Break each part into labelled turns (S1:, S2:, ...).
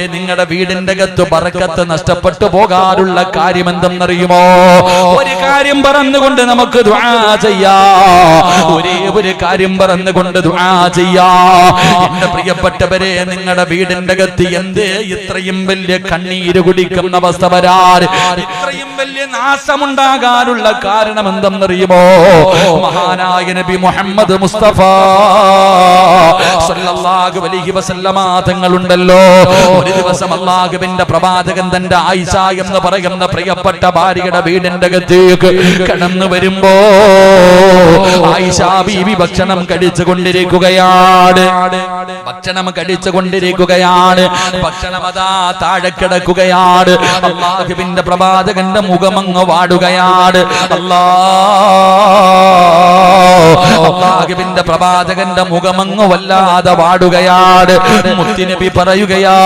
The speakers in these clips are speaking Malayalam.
S1: നിങ്ങളുടെ വീടിന്റെ അകത്ത് ബറക്കത്ത് നഷ്ടപ്പെട്ടു പോകാനുള്ള കാര്യം എന്തെന്നറിയുമോ? ഒരു കാര്യം പറഞ്ഞുകൊണ്ട് നമുക്ക് ദുആ ചെയ്യാം. ഒരേ ഒരു കാര്യം പറഞ്ഞുകൊണ്ട് ദുആ ചെയ്യാം. എന്റെ പ്രിയപ്പെട്ടവരെ, നിങ്ങളുടെ വീടിന്റെ അകത്ത് എന്തേ ഇത്രയും വലിയ കണ്ണീര് കുടിക്കുന്ന അവസ്ഥ വരാൻ, ഇത്രയും വലിയ നാശമുണ്ടാകാനുള്ള കാരണം എന്തെന്നറിയുമോ? മഹാനായ നബി മുഹമ്മദ് മുസ്തഫ സല്ലല്ലാഹു അലൈഹി വസല്ലമ തങ്ങളുണ്ടല്ലോ. ഒരു ദിവസം അല്ലാഹുവിന്റെ പ്രവാചകൻ തന്റെ ആയിഷ എന്ന് പറയുന്ന പ്രിയപ്പെട്ട ഭാര്യയുടെ വീടിന്റെ അകത്തേക്ക് കടന്നു വരുമ്പോ ആയിഷ ബീവി ഭക്ഷണം കഴിച്ചുകൊണ്ടിരിക്കുകയാണ്. ഭക്ഷണം അതാ താഴെ കിടക്കുകയാണ്. അല്ലാഹുവിന്റെ പ്രവാചകന്റെ മുഖമങ്ങ് വാടുകയാണ്. അല്ലാഹുവിന്റെ പ്രവാചകന്റെ മുഖമങ്ങ് വല്ലാതെ വാടുകയാണ്. മുത്തുനബി പറയുകയാ,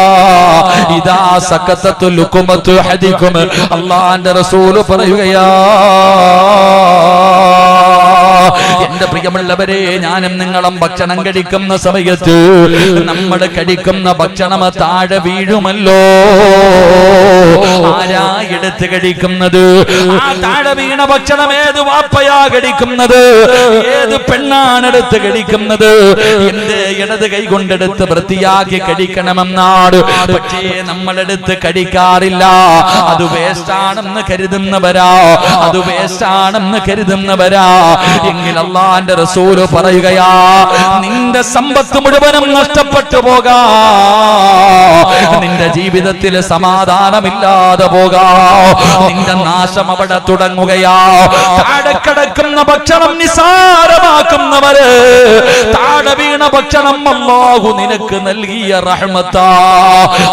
S1: ഇദാ സക്കത്തതു ലുഖമതു ഹദികും, അല്ലാഹുവിന്റെ റസൂൽ പറയുകയാ, എന്റെ പ്രിയമുള്ളവരെ, ഞാനും നിങ്ങളും ഭക്ഷണം കഴിക്കുന്ന സമയത്ത് നമ്മൾ കഴിക്കുന്ന ഭക്ഷണം താഴെ വീഴുമല്ലോ. ആരാ എടുത്ത് കഴിക്കുന്നത്? ആ താഴെ വീണ ഭക്ഷണം ഏത് വാപ്പയാ കഴിക്കുന്നത്? ഏത് പെണ്ണാണ് എടുത്ത് കഴിക്കുന്നത്? എന്റെ ഇടത് കൈ കൊണ്ടെടുത്ത് വൃത്തിയാക്കി കഴിക്കണമെന്നാണ്. പക്ഷേ നമ്മളെടുത്ത് കഴിക്കാറില്ല. അത് വേസ്റ്റാണെന്ന് കരുതുന്നവരാ. എങ്കിൽ അല്ലാഹുവിന്റെ റസൂൽ പറയുകയാ, നിന്റെ സമ്പത്ത് മുഴുവനും നഷ്ടപ്പെട്ടു പോകാ, നിന്റെ ജീവിതത്തിൽ സമാധാനമില്ലാതെ പോകാ, നിന്റെ നാശം അവിടെ തുടങ്ങുകയാ. താഴെ കിടക്കുന്ന ഭക്ഷണം നിസാരമാക്കുന്നവര്, താഴെ വീണ ഭക്ഷണം അല്ലാഹു നിനക്ക് നൽകിയ റഹ്മത്താ.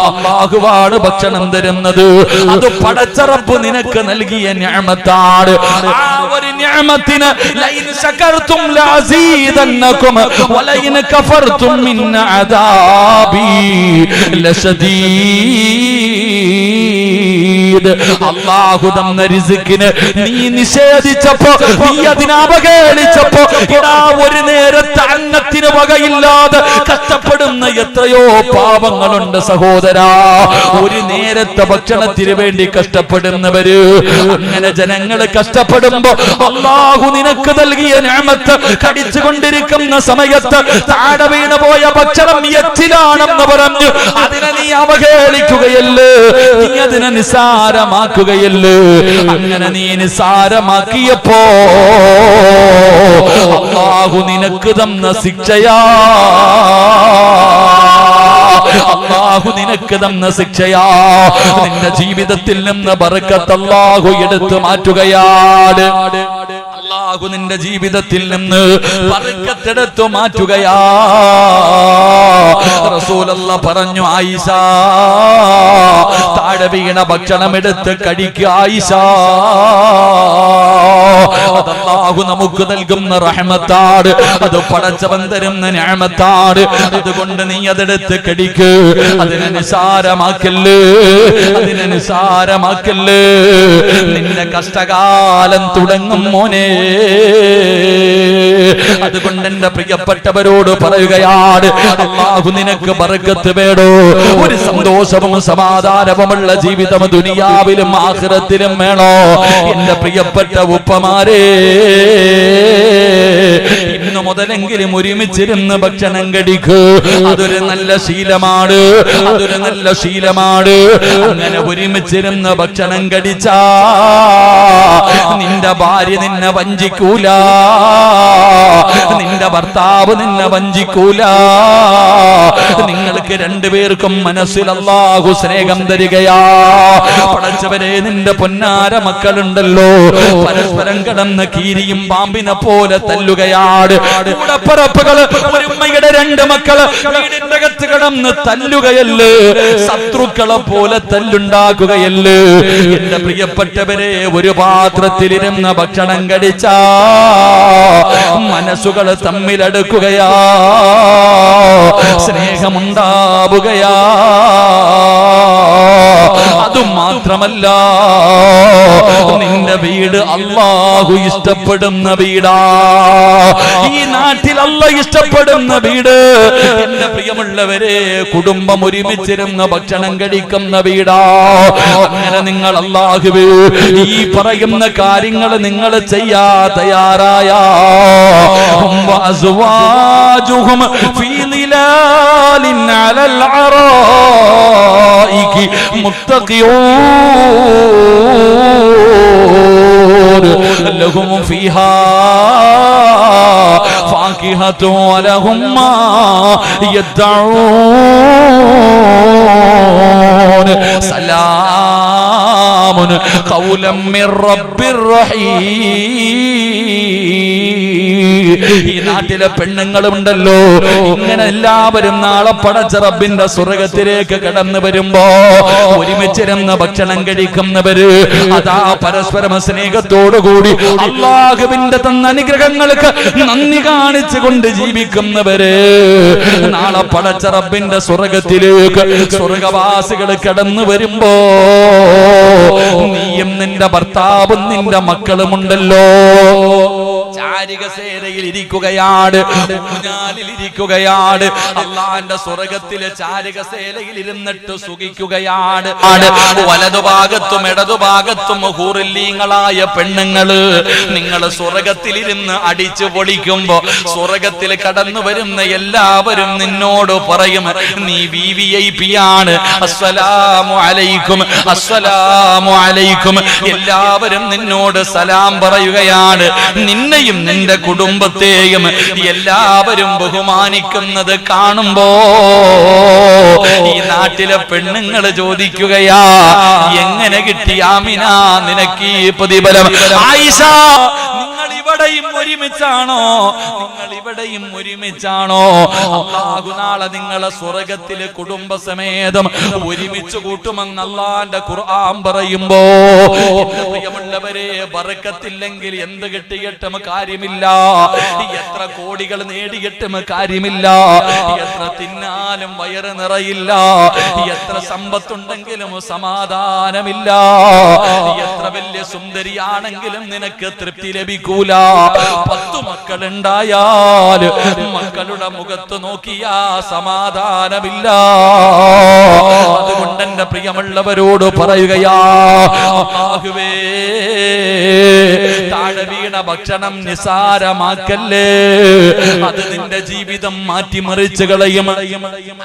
S1: അല്ലാഹുവാണ് ഭക്ഷണം തരുന്നത്. അത് പടച്ച റബ്ബ് നിനക്ക് നൽകിയ നിഅമത്താണ്. ആ ഒരു നിഅമത്തിന് ലൈൻ ശകർതും ലഅസീദന്നകും വലൈൻ കഫർതും മിൻ അദാബി ലശദീദ്. അല്ലാഹു തന്ന റിസ്കിനെ നീ നിഷേധിച്ചപ്പോ, നീ അതിനെ അവഹേളിച്ചപ്പോ, ഇടാ ഒരു നേരത്തെ അന്നത്തിന് വകയില്ലാതെ കഷ്ടപ്പെടുന്ന എത്രയോ പാവങ്ങളുണ്ട് സഹോദരാ. ഒരു നേരത്തെ ഭക്ഷണത്തിന് വേണ്ടി കഷ്ടപ്പെടുന്നവര്. അങ്ങനെ ജനങ്ങൾ കഷ്ടപ്പെടുമ്പോ അല്ലാഹു നിനക്ക് നൽകിയ നിഅമത്ത് കടിച്ചുകൊണ്ടിരിക്കുന്ന സമയത്ത് താഴെ വീണു പോയ ഭക്ഷണം എച്ചിലാണെന്ന് പറഞ്ഞു അതിനെ നീ അവഹേളിക്കുകയല്ലേ, നീ അതിനെ നിസാരമാക്കുകയല്ലേ. അങ്ങനെ നീ നിസാരമാക്കിയപ്പോ അല്ലാഹു നിനക്ക് തന്ന ശിക്ഷയാ. അല്ലാഹു നിനക്ക് തന്ന ശിക്ഷയാ. നിന്റെ ജീവിതത്തിൽ നിന്ന് ബർക്കത്ത് അല്ലാഹു എടുത്തു മാറ്റുകയാണ്. അല്ലാഹു നിന്റെ ജീവിതത്തിൽ നിന്ന് ബർക്കത്ത് എടുത്തു മാറ്റുകയാ. റസൂലുള്ളാഹി പറഞ്ഞു, ആയിഷ, താഴെ വീണ ഭക്ഷണം എടുത്ത് കഴിക്കുക ആയിഷ. അത് അല്ലാഹു നമുക്ക് നൽകുന്ന റഹ്മത്താണ്. അത് പടച്ചവൻ തരുന്ന നിഅമത്താണ്. അതുകൊണ്ട് നീ അതെടുത്ത് കഴിക്ക്. അതിനെ നിസാരമാക്കല്ലേ. നിന്റെ കഷ്ടകാലം തുടങ്ങും മോനെ. അതുകൊണ്ട് എന്റെ പ്രിയപ്പെട്ടവരോട് പറയുകയാണ്, അല്ലാഹു നിനക്ക് ബർക്കത്ത് വേണോ? ഒരു സന്തോഷവും സമാധാനവുമുള്ള ജീവിതം ദുനിയാവിലും ആഖിറത്തിലും വേണോ? എന്റെ പ്രിയപ്പെട്ട ഉപ്പമാരെ, ഇന്നു മുതലെങ്കിലും ഒരുമിച്ചിരുന്ന് ഭക്ഷണം കഴിക്കൂ. അതൊരു നല്ല ശീലമാണ്. അങ്ങനെ ഒരുമിച്ചിരുന്ന് ഭക്ഷണം കഴിച്ചാ നിന്റെ ഭാര്യ നിന്നെ വഞ്ചിക്കൂല, നിന്റെ ഭർത്താവ് നിന്നെ വഞ്ചിക്കൂല. നിങ്ങൾക്ക് രണ്ടുപേർക്കും മനസ്സിൽ അല്ലാഹു സ്നേഹം തരികയാ. പടച്ചവരെ, നിന്റെ പൊന്നാര മക്കളുണ്ടല്ലോ, പരസ്പരം കിടന്ന് കീരിയും പാമ്പിനെ പോലെ തല്ലുകയാണ്. കൂടപ്പിറപ്പുകൾ, ഒരു ഉമ്മയുടെ രണ്ട് മക്കള് വീടിന്റെ അകത്ത് കിടന്ന് തല്ലുകയല്ലേ, ശത്രുക്കളെ പോലെ തല്ലുണ്ടാക്കുകയല്ലേ. എന്റെ പ്രിയപ്പെട്ടവരെ, ഒരു പാത്രത്തിലിരുന്ന ഭക്ഷണം കഴിച്ചാ മനസ്സുകൾ തമ്മിലടുക്കുകയാ, സ്നേഹമുണ്ടാവുകയാ. അതുമാത്രമല്ല, നിന്റെ വീട് അല്ലാഹു ഇഷ്ടപ്പെടുന്ന വീടാ. ഈ നാട്ടിൽ അല്ലാഹു ഇഷ്ടപ്പെടുന്ന വീട് എന്റെ പ്രിയമുള്ളവരെ കുടുംബം ഒരുമിച്ചിരുന്ന് ഭക്ഷണം കഴിക്കുന്ന വീടാ. അങ്ങനെ നിങ്ങൾ അല്ലാഹുവേ ഈ പറയുന്ന കാര്യങ്ങൾ നിങ്ങൾ ചെയ്യാ തയ്യാറായ വഅസ്വാജുഹും ഫീ ളിലാലിൻ അലൽ അറായികി മുത്തഖിയൂൻ ലഹും ഫീഹാ ഫാകിഹതു വലഹും മാ യദ്ദഊൻ സലാമുൻ ഖൗലൻ മിർ റബ്ബിർ റഹീം. ഈ നാട്ടിലെ പെണ്ണുങ്ങളുണ്ടല്ലോ, ഇങ്ങനെ എല്ലാവരും നാളെ പടച്ച റബ്ബിന്റെ സ്വർഗ്ഗത്തിലേക്ക് കടന്നു വരുമ്പോ ഒരുമിച്ചിരുന്ന് ഭക്ഷണം കഴിക്കുന്നവര്, അതാ പരസ്പരം സ്നേഹത്തോടുകൂടി അല്ലാഹുവിന്റെ തന്ന അനുഗ്രഹങ്ങൾക്ക് നന്ദി കാണിച്ചുകൊണ്ട് ജീവിക്കുന്നവര്, നാളെ പടച്ച റബ്ബിന്റെ സ്വർഗ്ഗത്തിലേക്ക് സ്വർഗവാസികൾ കടന്നു വരുമ്പോ നീയും നിന്റെ ഭർത്താവും നിന്റെ മക്കളുമുണ്ടല്ലോ ചാരികസേരയിൽ ഇരിക്കുകയാണ്, ഊഞ്ഞാലിൽ ഇരിക്കുകയാണ്, അള്ളാന്റെ സ്വർഗത്തിലെ ചാരികസേരയിൽ ഇരുന്നിട്ട് സുഖിക്കുകയാണ്. വലതുഭാഗത്തും ഇടതുഭാഗത്തും ഹൂറില്ലീങ്ങളായ പെണ്ണുങ്ങള് നിങ്ങൾ സ്വർഗത്തിലിരുന്ന് അടിച്ചു പൊളിക്കുമ്പോ സ്വർഗത്തിൽ കടന്നു വരുന്ന എല്ലാവരും നിന്നോട് പറയും നീ VVIP ആണ്, അസ്സലാമു അലൈക്കും അസ്സലാമു അലൈക്കും. എല്ലാവരും നിന്നോട് സലാം പറയുകയാണ്. നിന്നെയും നിന്റെ കുടുംബത്തെയും എല്ലാവരും ബഹുമാനിക്കുന്നത് കാണുമ്പോ ഈ നാട്ടിലെ പെണ്ണുങ്ങൾ ചോദിക്കുകയാ, എങ്ങനെ കിട്ടി ആമിന നിനക്ക് ഈ പ്രതിഫലം? ആയിഷ, നിങ്ങൾ ഇവിടെയും ഒരുമിച്ചാണോ? നിങ്ങൾ ഇവിടെയും ഒരുമിച്ചാണോ? അല്ലാഹു നാളെ നിങ്ങളെ സ്വർഗ്ഗത്തിലെ കുടുംബസമേതം ഒരുമിച്ച് കൂട്ടുമെന്ന് അല്ലാഹുവിന്റെ ഖുർആൻ പറയുമ്പോ പ്രിയമുള്ളവരെ, ബർക്കത്തില്ലെങ്കിൽ എന്ത് കിട്ടിയിട്ടും കാര്യമില്ല, എത്ര കോടികൾ നേടിയിട്ടും കാര്യമില്ല, എത്ര തിന്നാലും വയറ് നിറയില്ല, എത്ര സമ്പത്തുണ്ടെങ്കിലും സമാധാനമില്ല, എത്ര വലിയ സുന്ദരിയാണെങ്കിലും നിനക്ക് തൃപ്തി ലഭിക്കൂല. 10 മക്കളുണ്ടായാൽ മക്കളുടെ മുഖത്ത് നോക്കിയാ സമാധാനമില്ല. അതുകൊണ്ട് എന്റെ പ്രിയമുള്ളവരോട് പറയുകയാ, അല്ലാഹുവേ താഴെ വീണ ഭക്ഷണം നിസാരമാക്കല്ലേ. അത് നിന്റെ ജീവിതം മാറ്റിമറിച്ച് കളയും,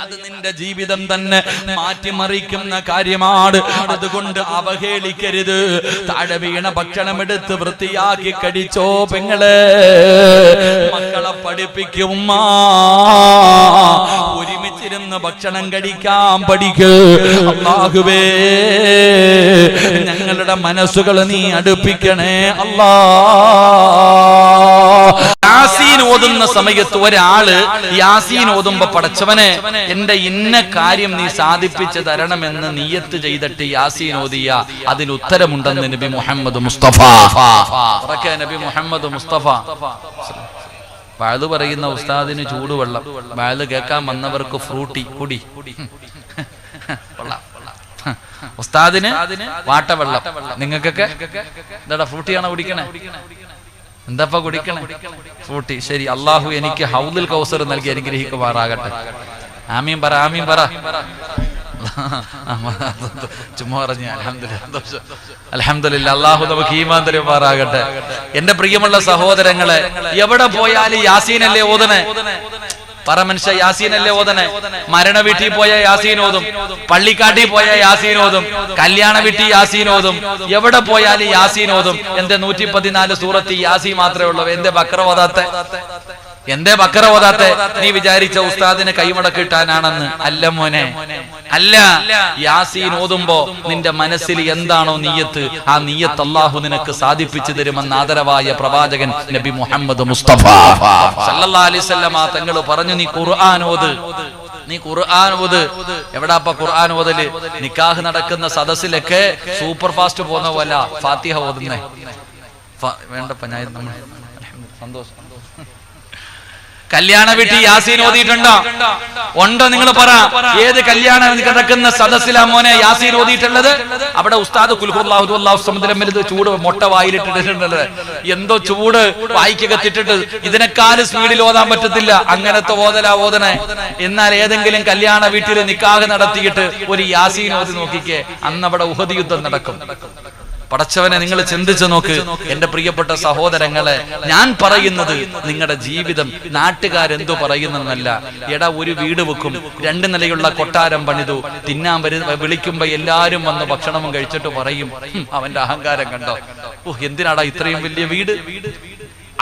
S1: അത് നിന്റെ ജീവിതം തന്നെ മാറ്റിമറിക്കുന്ന കാര്യമാണ്. അതുകൊണ്ട് അവഹേളിക്കരുത്. താഴെ വീണ ഭക്ഷണം എടുത്ത് വൃത്തിയാക്കി കഴിച്ചോ പെങ്ങളെ. മക്കളെ പഠിപ്പിക്കും, ഒരുമിച്ചിരുന്ന് ഭക്ഷണം കഴിക്കാൻ പഠിക്ക്. അല്ലാഹുവേ ഞങ്ങളുടെ മനസ്സുകൾ നീ അടുപ്പിക്കണേ അല്ലാ. യാസീൻ ഓതുന്ന സമയത്ത് ഒരാള് യാസീൻ ഓതുമ്പോ, പടച്ചവനെ എന്റെ ഇന്ന കാര്യം നീ സാധിപ്പിച്ചു തരണമെന്ന് നിയ്യത്ത് ചെയ്തിട്ട് യാസീൻ ഓതിയ അതിന് ഉത്തരമുണ്ടെന്ന് നബി മുഹമ്മദ് മുസ്തഫ. നബി മുഹമ്മദ് മുസ്തഫ വാഴ് പറയുന്ന ഉസ്താദിന് ചൂടുവെള്ളം, വാഴ് കേൾക്കാൻ വന്നവർക്ക് ഫ്രൂട്ടി കുടി. ഉസ്താദിന് വാട്ടവെള്ളം, നിങ്ങൾക്കൊക്കെ എന്താ ഫ്രൂട്ടിയാണോ കുടിക്കണേ? എന്താ കുടിക്കണേ? ഫ്രൂട്ടി. ശരി, അള്ളാഹു എനിക്ക് ഹൗദുൽ കൗസർ നൽകി അനുഗ്രഹിക്കുമാറാകട്ടെ. ആമീൻ പറ, ആമീൻ പറ. ചുമ്മാ പറഞ്ഞു. അൽഹംദുലില്ലാ, അല്ലാഹു നമുക്ക് ഈമാൻ തരുമാറാകട്ടെ. എന്റെ പ്രിയമുള്ള സഹോദരങ്ങളെ, എവിടെ പോയാലും യാസീനല്ലേ ഓതണേ? പറ മനുഷ്യ, യാസീനല്ലേ ഓതണേ? മരണ വീട്ടിൽ പോയ യാസീൻ ഓതും, പള്ളിക്കാട്ടിൽ പോയ യാസീൻ ഓതും, കല്യാണ വീട്ടിൽ യാസീൻ ഓതും, എവിടെ പോയാലും യാസീൻ ഓതും. എന്റെ 114 സൂറത്ത് യാസീൻ മാത്രമേ ഉള്ളൂ. എന്റെ ബക്കറ ഓതാത്തെ? എന്തേ ബക്കറ ഓതാത്തെ? നീ വിചാരിച്ച ഉസ്താദിന് കൈമടക്കിട്ടാനാണെന്ന്? അല്ല മോനെ, അല്ല. യാസീൻ ഓതുമ്പോ നിന്റെ മനസ്സിൽ എന്താണോ നീയത്ത്, ആ നീയത്ത് അല്ലാഹു നിനക്ക് സാധിപ്പിച്ചു തരുമെന്ന് ആദരവായ പ്രവാചകൻ നബി മുഹമ്മദ് മുസ്തഫ സല്ലല്ലാഹു അലൈഹി വസല്ലമ തങ്ങൾ പറഞ്ഞു, നീ ഖുർആൻ ഓത്, നീ ഖുർആൻ ഓത്. എവിടാപ്പ ഖുർആൻ ഓതല്? നിക്കാഹ് നടക്കുന്ന സദസ്സിലൊക്കെ സൂപ്പർ ഫാസ്റ്റ് പോകുന്ന പോലെ ഫാത്തിഹ ഓതുന്നേ. വേണ്ടപ്പ, ഞാൻ സന്തോഷം. കല്യാണ വീട്ടിൽ യാസീൻ ഓതിയിട്ടുണ്ടോ? ഉണ്ടോ? നിങ്ങൾ പറ. ഏത് കല്യാണം കിടക്കുന്ന സദസ്സിലാ മോനെ യാസീൻ ഓതിയിട്ടുള്ളത്? അവിടെ ഉസ്താദ് ചൂട് മൊട്ട വായിലിട്ടിട്ടുണ്ടത്. എന്തോ ചൂട് വായിക്കകത്തിട്ടിട്ട് ഇതിനെക്കാളും സ്പീഡിൽ ഓതാൻ പറ്റത്തില്ല. അങ്ങനത്തെ ഓതനെ. എന്നാൽ ഏതെങ്കിലും കല്യാണ വീട്ടിൽ നിക്കാഹ് നടത്തിയിട്ട് ഒരു യാസീൻ ഓതി നോക്കിക്കേ, അന്ന് അവിടെ ഉഹദ് യുദ്ധം നടക്കും. പടച്ചവനെ, നിങ്ങൾ ചിന്തിച്ചു നോക്ക്. എന്റെ പ്രിയപ്പെട്ട സഹോദരങ്ങളെ, ഞാൻ പറയുന്നത് നിങ്ങളുടെ ജീവിതം നാട്ടുകാരെന്തോ പറയുന്നതല്ല. എടാ, ഒരു വീട് വെക്കും, 2 നിലയുള്ള കൊട്ടാരം പണിതു, തിന്നാൻ വിളിക്കുമ്പോ എല്ലാരും വന്ന് ഭക്ഷണവും കഴിച്ചിട്ട് പറയും, അവന്റെ അഹങ്കാരം കണ്ടോ, എന്തിനാടാ ഇത്രയും വലിയ വീട്?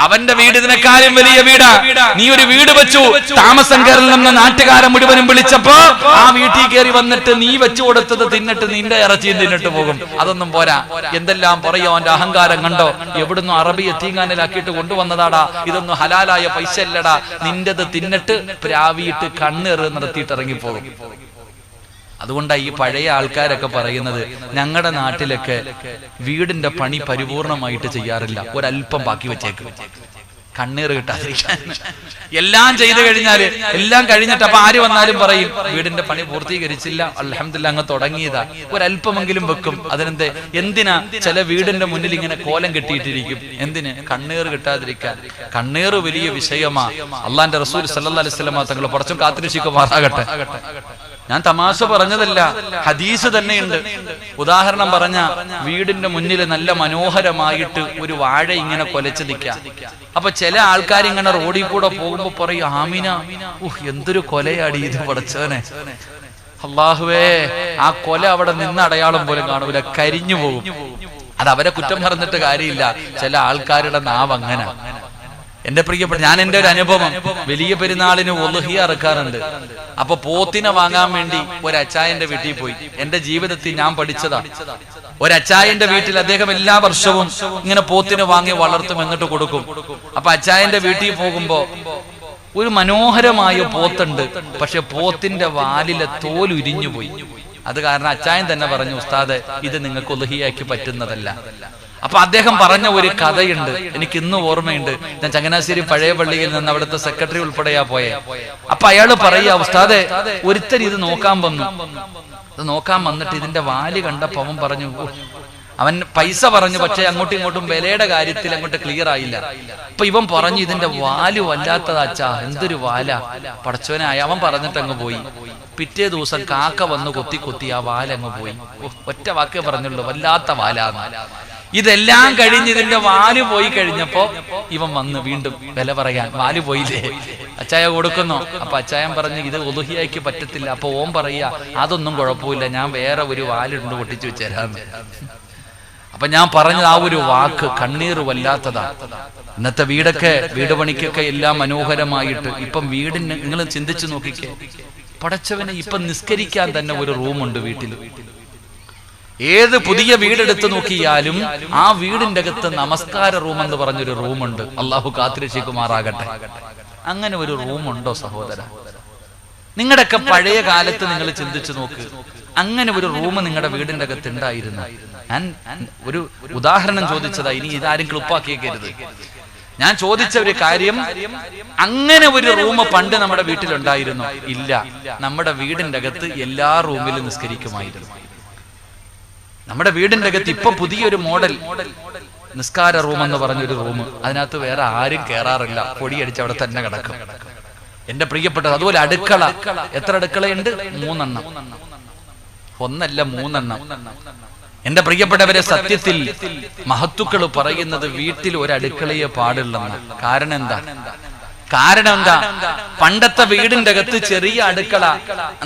S1: അവന്റെ വീട് ഇതിനെക്കാളും വലിയ വീടാ. നീ ഒരു വീട് വെച്ചു, താമസം കയറില്ലെന്ന് നാട്ടുകാരെ മുഴുവനും വിളിച്ചപ്പോ ആ വീട്ടിൽ കയറി വന്നിട്ട് നീ വെച്ചു കൊടുത്തത് തിന്നിട്ട് നിന്റെ ഇറച്ചിയും തിന്നിട്ട് പോകും. അതൊന്നും പോരാ. എന്തെല്ലാം പറയോ, അവന്റെ അഹങ്കാരം കണ്ടോ, എവിടുന്ന് അറബി എത്തീങ്ങാനിലാക്കിയിട്ട് കൊണ്ടുവന്നതാടാ, ഇതൊന്നും ഹലാലായ പൈസ അല്ലടാ, നിന്റത് തിന്നിട്ട് പ്രാവിയിട്ട് കണ്ണേറ് നടത്തിയിട്ട് ഇറങ്ങിപ്പോകും. അതുകൊണ്ടാണ് ഈ പഴയ ആൾക്കാരൊക്കെ പറയുന്നത്, ഞങ്ങളുടെ നാട്ടിലൊക്കെ വീടിന്റെ പണി പരിപൂർണമായിട്ട് ചെയ്യാറില്ല, ഒരല്പം ബാക്കി വെച്ചേക്കും, കണ്ണീർ കിട്ടാതിരിക്കാൻ. എല്ലാം ചെയ്തു കഴിഞ്ഞാല്, എല്ലാം കഴിഞ്ഞിട്ട് അപ്പൊ ആര് വന്നാലും പറയും വീടിന്റെ പണി പൂർത്തീകരിച്ചില്ല, അൽഹംദുലില്ലാ അങ്ങ് തുടങ്ങിയതാ, ഒരല്പമെങ്കിലും വെക്കും. അതിനെന്ത്? എന്തിനാ? ചില വീടിന്റെ മുന്നിൽ ഇങ്ങനെ കോലം കെട്ടിയിട്ടിരിക്കും. എന്തിന്? കണ്ണീർ കിട്ടാതിരിക്കാൻ. കണ്ണീർ വലിയ വിഷയമാ. അള്ളാന്റെ റസൂൽ സല്ലല്ലാഹു അലൈഹി വസല്ലം തങ്ങൾ കുറച്ചും കാത്തിരക്ഷിക്കുമാറാകട്ടെ. ഞാൻ തമാശ പറഞ്ഞതല്ല, ഹദീസ് തന്നെയുണ്ട്. ഉദാഹരണം പറഞ്ഞ, വീടിന്റെ മുന്നിൽ നല്ല മനോഹരമായിട്ട് ഒരു വാഴ ഇങ്ങനെ കൊലച്ചു നിൽക്കാം. അപ്പൊ ചില ആൾക്കാർ ഇങ്ങനെ റോഡിൽ കൂടെ പോകുമ്പോ പറയും, ആമിന, എന്തൊരു കൊലയാടി ഇത് പടച്ചവനെ, അല്ലാഹുവേ, ആ കൊല അവിടെ നിന്ന് അടയാളം പോലും കാണൂല, കരിഞ്ഞു പോകും. അത് അവരെ കുറ്റം പറഞ്ഞിട്ട് കാര്യമില്ല, ചില ആൾക്കാരുടെ നാവ് അങ്ങനെ. എന്റെ പ്രിയപ്പെട്ട, ഞാൻ എന്റെ ഒരു അനുഭവം, വലിയ പെരുന്നാളിന് ഉളുഹിയ ഇറക്കാറുണ്ട്. അപ്പൊ പോത്തിനെ വാങ്ങാൻ വേണ്ടി ഒരു അച്ചായന്റെ വീട്ടിൽ പോയി. എന്റെ ജീവിതത്തിൽ ഞാൻ പഠിച്ചതാ. ഒരു അച്ചായന്റെ വീട്ടിൽ അദ്ദേഹം എല്ലാ വർഷവും ഇങ്ങനെ പോത്തിനെ വാങ്ങി വളർത്തും, എന്നിട്ട് കൊടുക്കും. അപ്പൊ അച്ചായന്റെ വീട്ടിൽ പോകുമ്പോ ഒരു മനോഹരമായ പോത്തുണ്ട്, പക്ഷെ പോത്തിന്റെ വാലിലെ തോൽ ഉരിഞ്ഞു പോയി. അത് കാരണം അച്ചായൻ തന്നെ പറഞ്ഞു, ഉസ്താദ്, ഇത് നിങ്ങൾക്ക് ഉളുഹിയയ്ക്ക് പറ്റുന്നതല്ല. അപ്പൊ അദ്ദേഹം പറഞ്ഞ ഒരു കഥയുണ്ട്, എനിക്ക് ഇന്നും ഓർമ്മയുണ്ട്. ഞാൻ ചങ്ങനാശ്ശേരി പഴയ പള്ളിയിൽ നിന്ന് അവിടുത്തെ സെക്രട്ടറി ഉൾപ്പെടെയാ പോയെ. അപ്പൊ അയാള് പറയാ, ഉസ്താദെ, ഒരുത്തൻ ഇത് നോക്കാൻ വന്നു. ഇത് നോക്കാൻ വന്നിട്ട് ഇതിന്റെ വാല് കണ്ടപ്പോ അവൻ പറഞ്ഞു, അവൻ പൈസ പറഞ്ഞു, പക്ഷെ അങ്ങോട്ടും ഇങ്ങോട്ടും വിലയുടെ കാര്യത്തിൽ അങ്ങോട്ട് ക്ലിയർ ആയില്ല. അപ്പൊ ഇവൻ പറഞ്ഞു, ഇതിന്റെ വാല് വല്ലാത്തതാച്ചാ, എന്തൊരു വാല, പടച്ചവനായ. അവൻ പറഞ്ഞിട്ട് അങ്ങ് പോയി. പിറ്റേ ദിവസം കാക്ക വന്ന് കൊത്തി ആ വാലങ്ങ് പോയി. ഒറ്റ വാക്കേ പറഞ്ഞുള്ളൂ, വല്ലാത്ത വാലാന്ന്. ഇതെല്ലാം കഴിഞ്ഞ് ഇതിന്റെ വാല് പോയി കഴിഞ്ഞപ്പോ ഇവൻ വന്ന് വീണ്ടും വില പറയാൻ, വാല് പോയില്ലേ, അച്ചായ കൊടുക്കുന്നു. അപ്പൊ അച്ചായൻ പറഞ്ഞു, ഇത് ഉളുഹിയയ്ക്ക് പറ്റത്തില്ല. അപ്പൊ ഓൻ പറയാ, അതൊന്നും കുഴപ്പമില്ല, ഞാൻ വേറെ ഒരു വാലുണ്ട് പൊട്ടിച്ചു വെച്ചേരാന്ന്. അപ്പൊ ഞാൻ പറഞ്ഞത് ആ ഒരു വാക്ക് കണ്ണീർ വല്ലാത്തതാ. ഇന്നത്തെ വീട് പണിക്കൊക്കെ എല്ലാം മനോഹരമായിട്ട്, ഇപ്പം വീടിന് നിങ്ങൾ ചിന്തിച്ചു നോക്കിക്കേ, പടച്ചവനെ, ഇപ്പൊ നിസ്കരിക്കാൻ തന്നെ ഒരു റൂമുണ്ട് വീട്ടിൽ. ഏത് പുതിയ വീടെടുത്ത് നോക്കിയാലും ആ വീടിന്റെ അകത്ത് നമസ്കാര റൂം എന്ന് പറഞ്ഞൊരു റൂമുണ്ട്. അള്ളാഹു കാത്തിരക്ഷിക്കുമാറാകട്ടെ. അങ്ങനെ ഒരു റൂമുണ്ടോ സഹോദര? നിങ്ങളുടെയൊക്കെ പഴയ കാലത്ത് നിങ്ങൾ ചിന്തിച്ചു നോക്ക്, അങ്ങനെ ഒരു റൂം നിങ്ങളുടെ വീടിന്റെ അകത്ത് ഉണ്ടായിരുന്നു. ഞാൻ ഒരു ഉദാഹരണം ചോദിച്ചതാ, ഇനി ഇതാരും ക്ലിപ്പാക്കിയേക്കരുത്. ഞാൻ ചോദിച്ച ഒരു കാര്യം, അങ്ങനെ ഒരു റൂം പണ്ട് നമ്മുടെ വീട്ടിലുണ്ടായിരുന്നു? ഇല്ല. നമ്മുടെ വീടിന്റെ അകത്ത് എല്ലാ റൂമിലും നിസ്കരിക്കുമായിരുന്നു. നമ്മുടെ വീടിന്റെ അകത്ത് ഇപ്പൊ പുതിയൊരു മോഡൽ നിസ്കാര റൂം എന്ന് പറഞ്ഞൊരു റൂം, അതിനകത്ത് വേറെ ആരും കയറാറില്ല, പൊടിയടിച്ച് അവിടെ തന്നെ കിടക്കും. എന്റെ പ്രിയപ്പെട്ടത്, അതുപോലെ അടുക്കള. എത്ര അടുക്കളയുണ്ട്? 3 എണ്ണം. 1 അല്ല 3 എണ്ണം. എന്റെ പ്രിയപ്പെട്ടവരെ, സത്യത്തിൽ മഹത്തുക്കൾ പറയുന്നത് വീട്ടിൽ ഒരു അടുക്കളയെ പാടുള്ളെന്ന്. കാരണം എന്താ? പണ്ടത്തെ വീടിന്റെ അകത്ത് ചെറിയ അടുക്കള